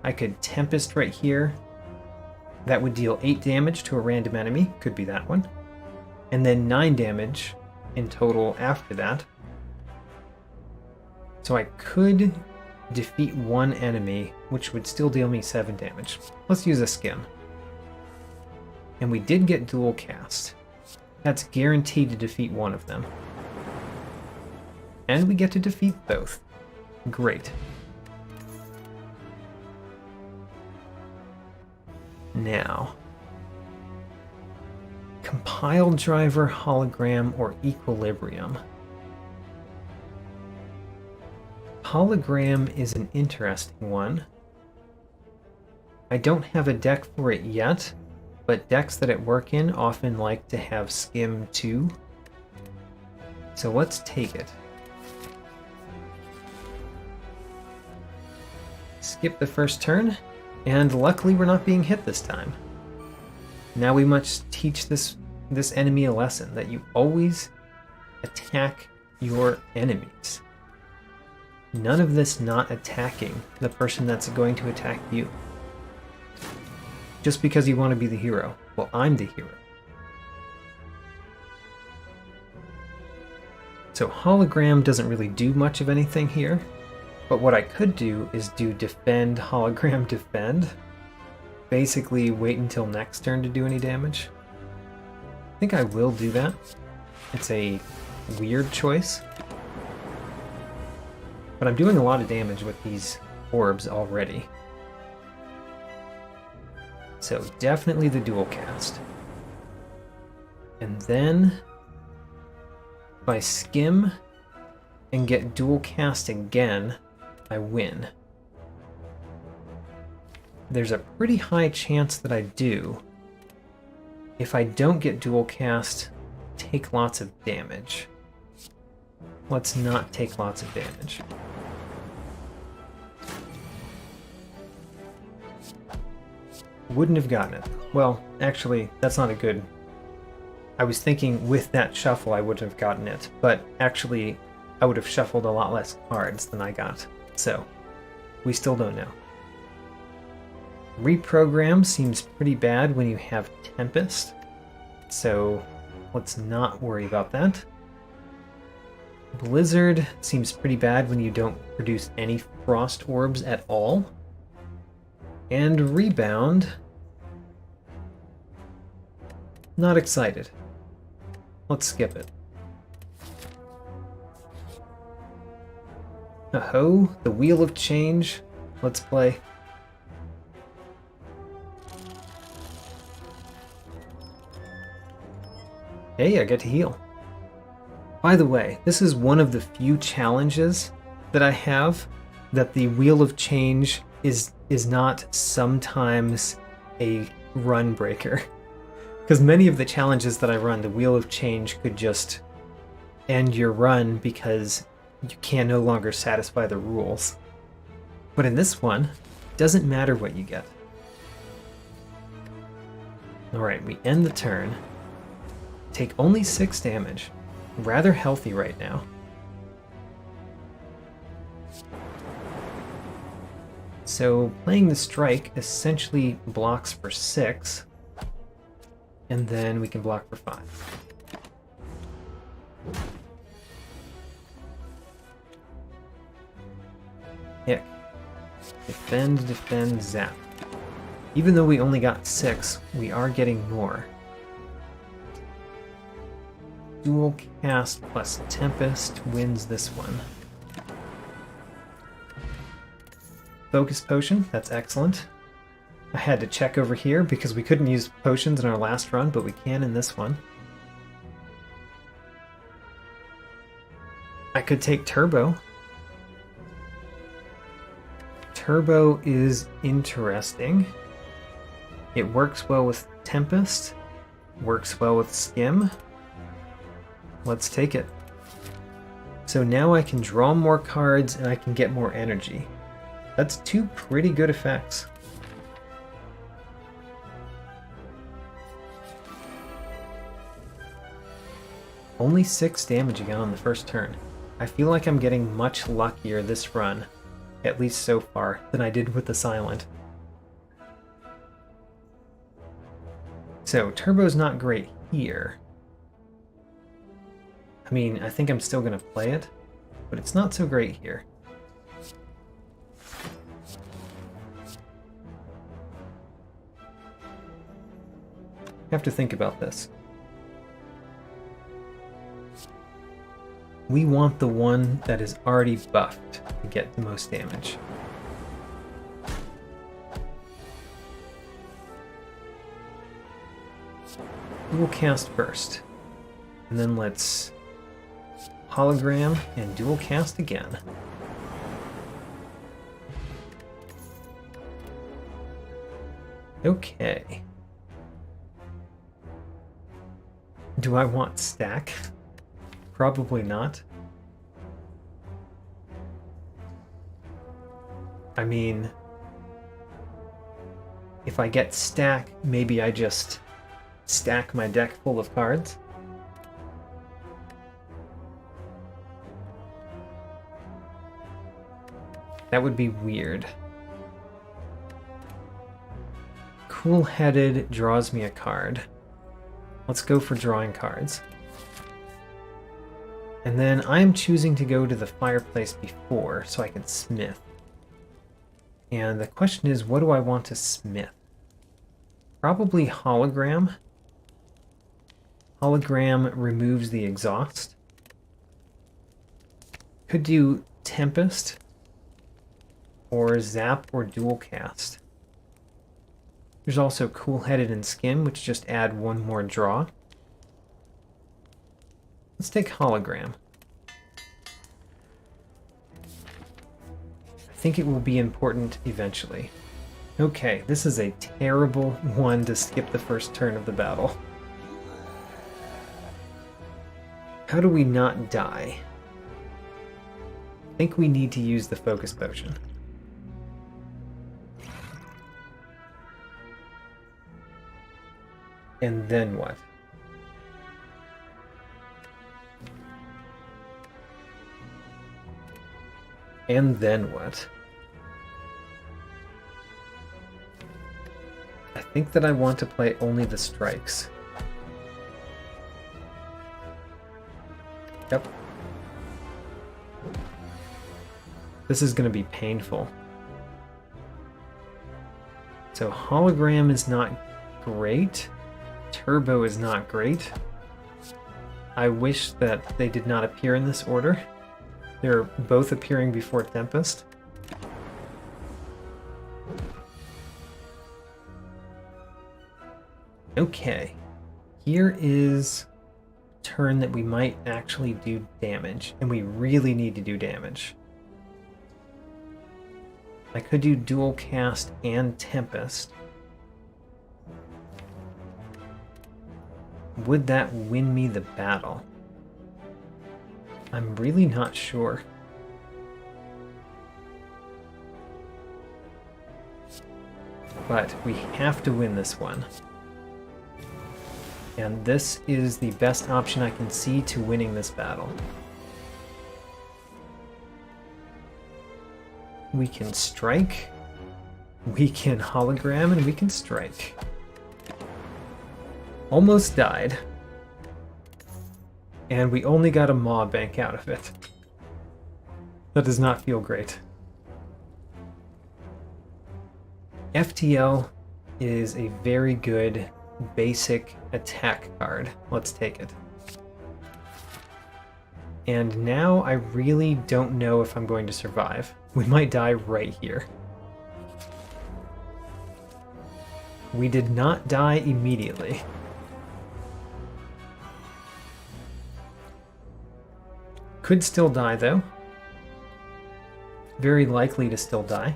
I could Tempest right here. That would deal 8 damage to a random enemy, could be that one. And then 9 damage in total after that. So I could defeat 1 enemy, which would still deal me 7 damage. Let's use a Skim. And we did get dual cast. That's guaranteed to defeat 1 of them. And we get to defeat both. Great. Now, compile driver, hologram, or equilibrium. Hologram is an interesting one. I don't have a deck for it yet, but decks that it work in often like to have Skim too. So let's take it. Skip the first turn, and luckily we're not being hit this time. Now we must teach this enemy a lesson, that you always attack your enemies. None of this not attacking the person that's going to attack you. Just because you want to be the hero. Well, I'm the hero. So hologram doesn't really do much of anything here. But what I could do is do defend, hologram, defend. Basically wait until next turn to do any damage. I think I will do that. It's a weird choice. But I'm doing a lot of damage with these orbs already. So definitely the dual cast. And then if I Skim and get dual cast again, I win. There's a pretty high chance that I do. If I don't get dual cast, take lots of damage. Let's not take lots of damage. Wouldn't have gotten it. Well, actually, that's not a good... I was thinking with that shuffle I would have gotten it, but actually I would have shuffled a lot less cards than I got. So, we still don't know. Reprogram seems pretty bad when you have Tempest, so let's not worry about that. Blizzard seems pretty bad when you don't produce any frost orbs at all. And Rebound, not excited. Let's skip it. Oh, the Wheel of Change. Let's play. Hey, I get to heal. By the way, this is one of the few challenges that I have that the Wheel of Change is not sometimes a run breaker. Because many of the challenges that I run, the Wheel of Change could just end your run because you can no longer satisfy the rules. But in this one, it doesn't matter what you get. Alright, we end the turn. Take only 6 damage. Rather healthy right now. So playing the strike essentially blocks for 6. And then we can block for 5. Hick. Defend, defend, zap. Even though we only got 6, we are getting more. Dual cast plus Tempest wins this one. Focus potion, that's excellent. I had to check over here because we couldn't use potions in our last run, but we can in this one. I could take Turbo. Turbo is interesting. It works well with Tempest, works well with Skim. Let's take it. So now I can draw more cards and I can get more energy. That's 2 pretty good effects. Only 6 damage again on the first turn. I feel like I'm getting much luckier this run, at least so far, than I did with the Silent. So, Turbo's not great here. I mean, I think I'm still going to play it, but it's not so great here. I have to think about this. We want the one that is already buffed to get the most damage. Dual cast first. And then let's hologram and dual cast again. Okay. Do I want stack? Probably not. I mean, if I get stack, maybe I just stack my deck full of cards. That would be weird. Cool-headed draws me a card. Let's go for drawing cards. And then I'm choosing to go to the fireplace before so I can smith. And the question is, what do I want to smith? Probably hologram. Hologram removes the exhaust. Could do Tempest, or Zap, or Dual Cast. There's also Cool-Headed and Skim, which just add 1 more draw. Let's take Hologram. I think it will be important eventually. Okay, this is a terrible one to skip the first turn of the battle. How do we not die? I think we need to use the focus potion. And then what? And then what? I think that I want to play only the strikes. Yep. This is going to be painful. So hologram is not great. Turbo is not great. I wish that they did not appear in this order. They're both appearing before Tempest. Okay. Here is a turn that we might actually do damage, and we really need to do damage. I could do Dual Cast and Tempest. would that win me the battle? I'm really not sure. But we have to win this one. And this is the best option I can see to winning this battle. We can strike, we can hologram, and we can strike. Almost died. And we only got a Maw Bank out of it. That does not feel great. FTL is a very good basic attack card. Let's take it. And now I really don't know if I'm going to survive. We might die right here. We did not die immediately. Could still die though. Very likely to still die.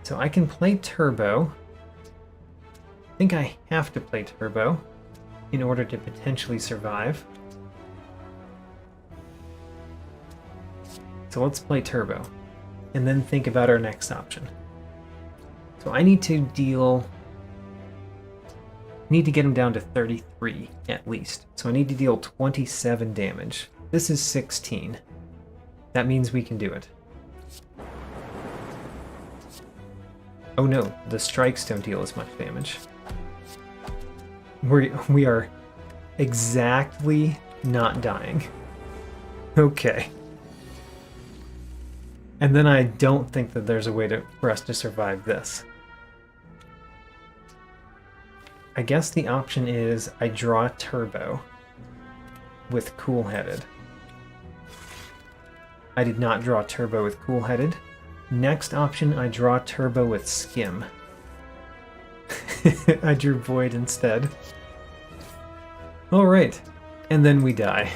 So I can play Turbo. I think I have to play Turbo in order to potentially survive. So let's play Turbo and then think about our next option. So I need to get him down to 33 at least. So I need to deal 27 damage. This is 16. That means we can do it. Oh no, the strikes don't deal as much damage. We are exactly not dying. Okay. And then I don't think that there's a way for us to survive this. I guess the option is I draw Turbo with Cool-Headed. I did not draw Turbo with Cool-Headed. Next option, I draw Turbo with Skim. I drew Void instead. Alright, and then we die.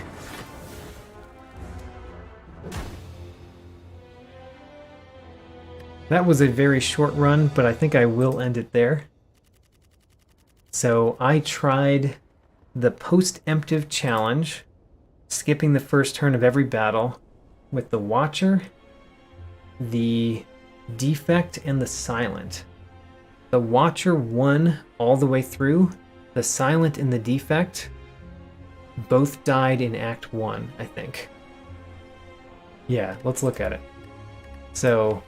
That was a very short run, but I think I will end it there. So I tried the Post-emptive challenge, skipping the first turn of every battle, with the Watcher, the Defect, and the Silent. The Watcher won all the way through. The Silent and the Defect both died in Act 1, I think. Yeah, let's look at it. So,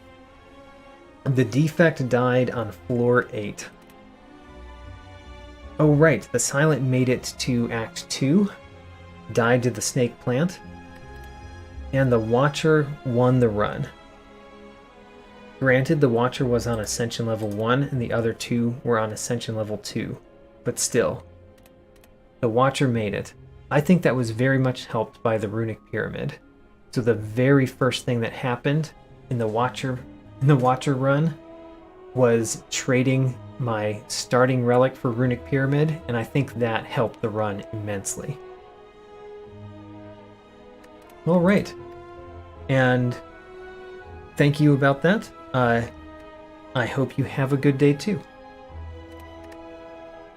the Defect died on floor 8. Oh right, the Silent made it to Act 2, died to the Snake Plant, and the Watcher won the run. Granted, the Watcher was on Ascension level 1 and the other two were on Ascension level 2, but still, the Watcher made it. I think that was very much helped by the Runic Pyramid. So the very first thing that happened in the Watcher run was trading my starting relic for Runic Pyramid, and I think that helped the run immensely. All right, and thank you about that. I hope you have a good day too.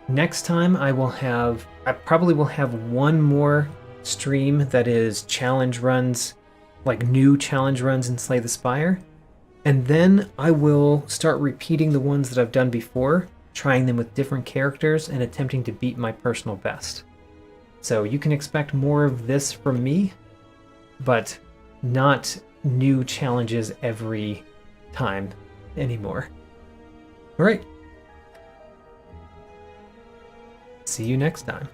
Next time I probably will have one more stream that is challenge runs, like new challenge runs in Slay the Spire. And then I will start repeating the ones that I've done before, trying them with different characters and attempting to beat my personal best. So you can expect more of this from me, but not new challenges every time anymore. All right. See you next time.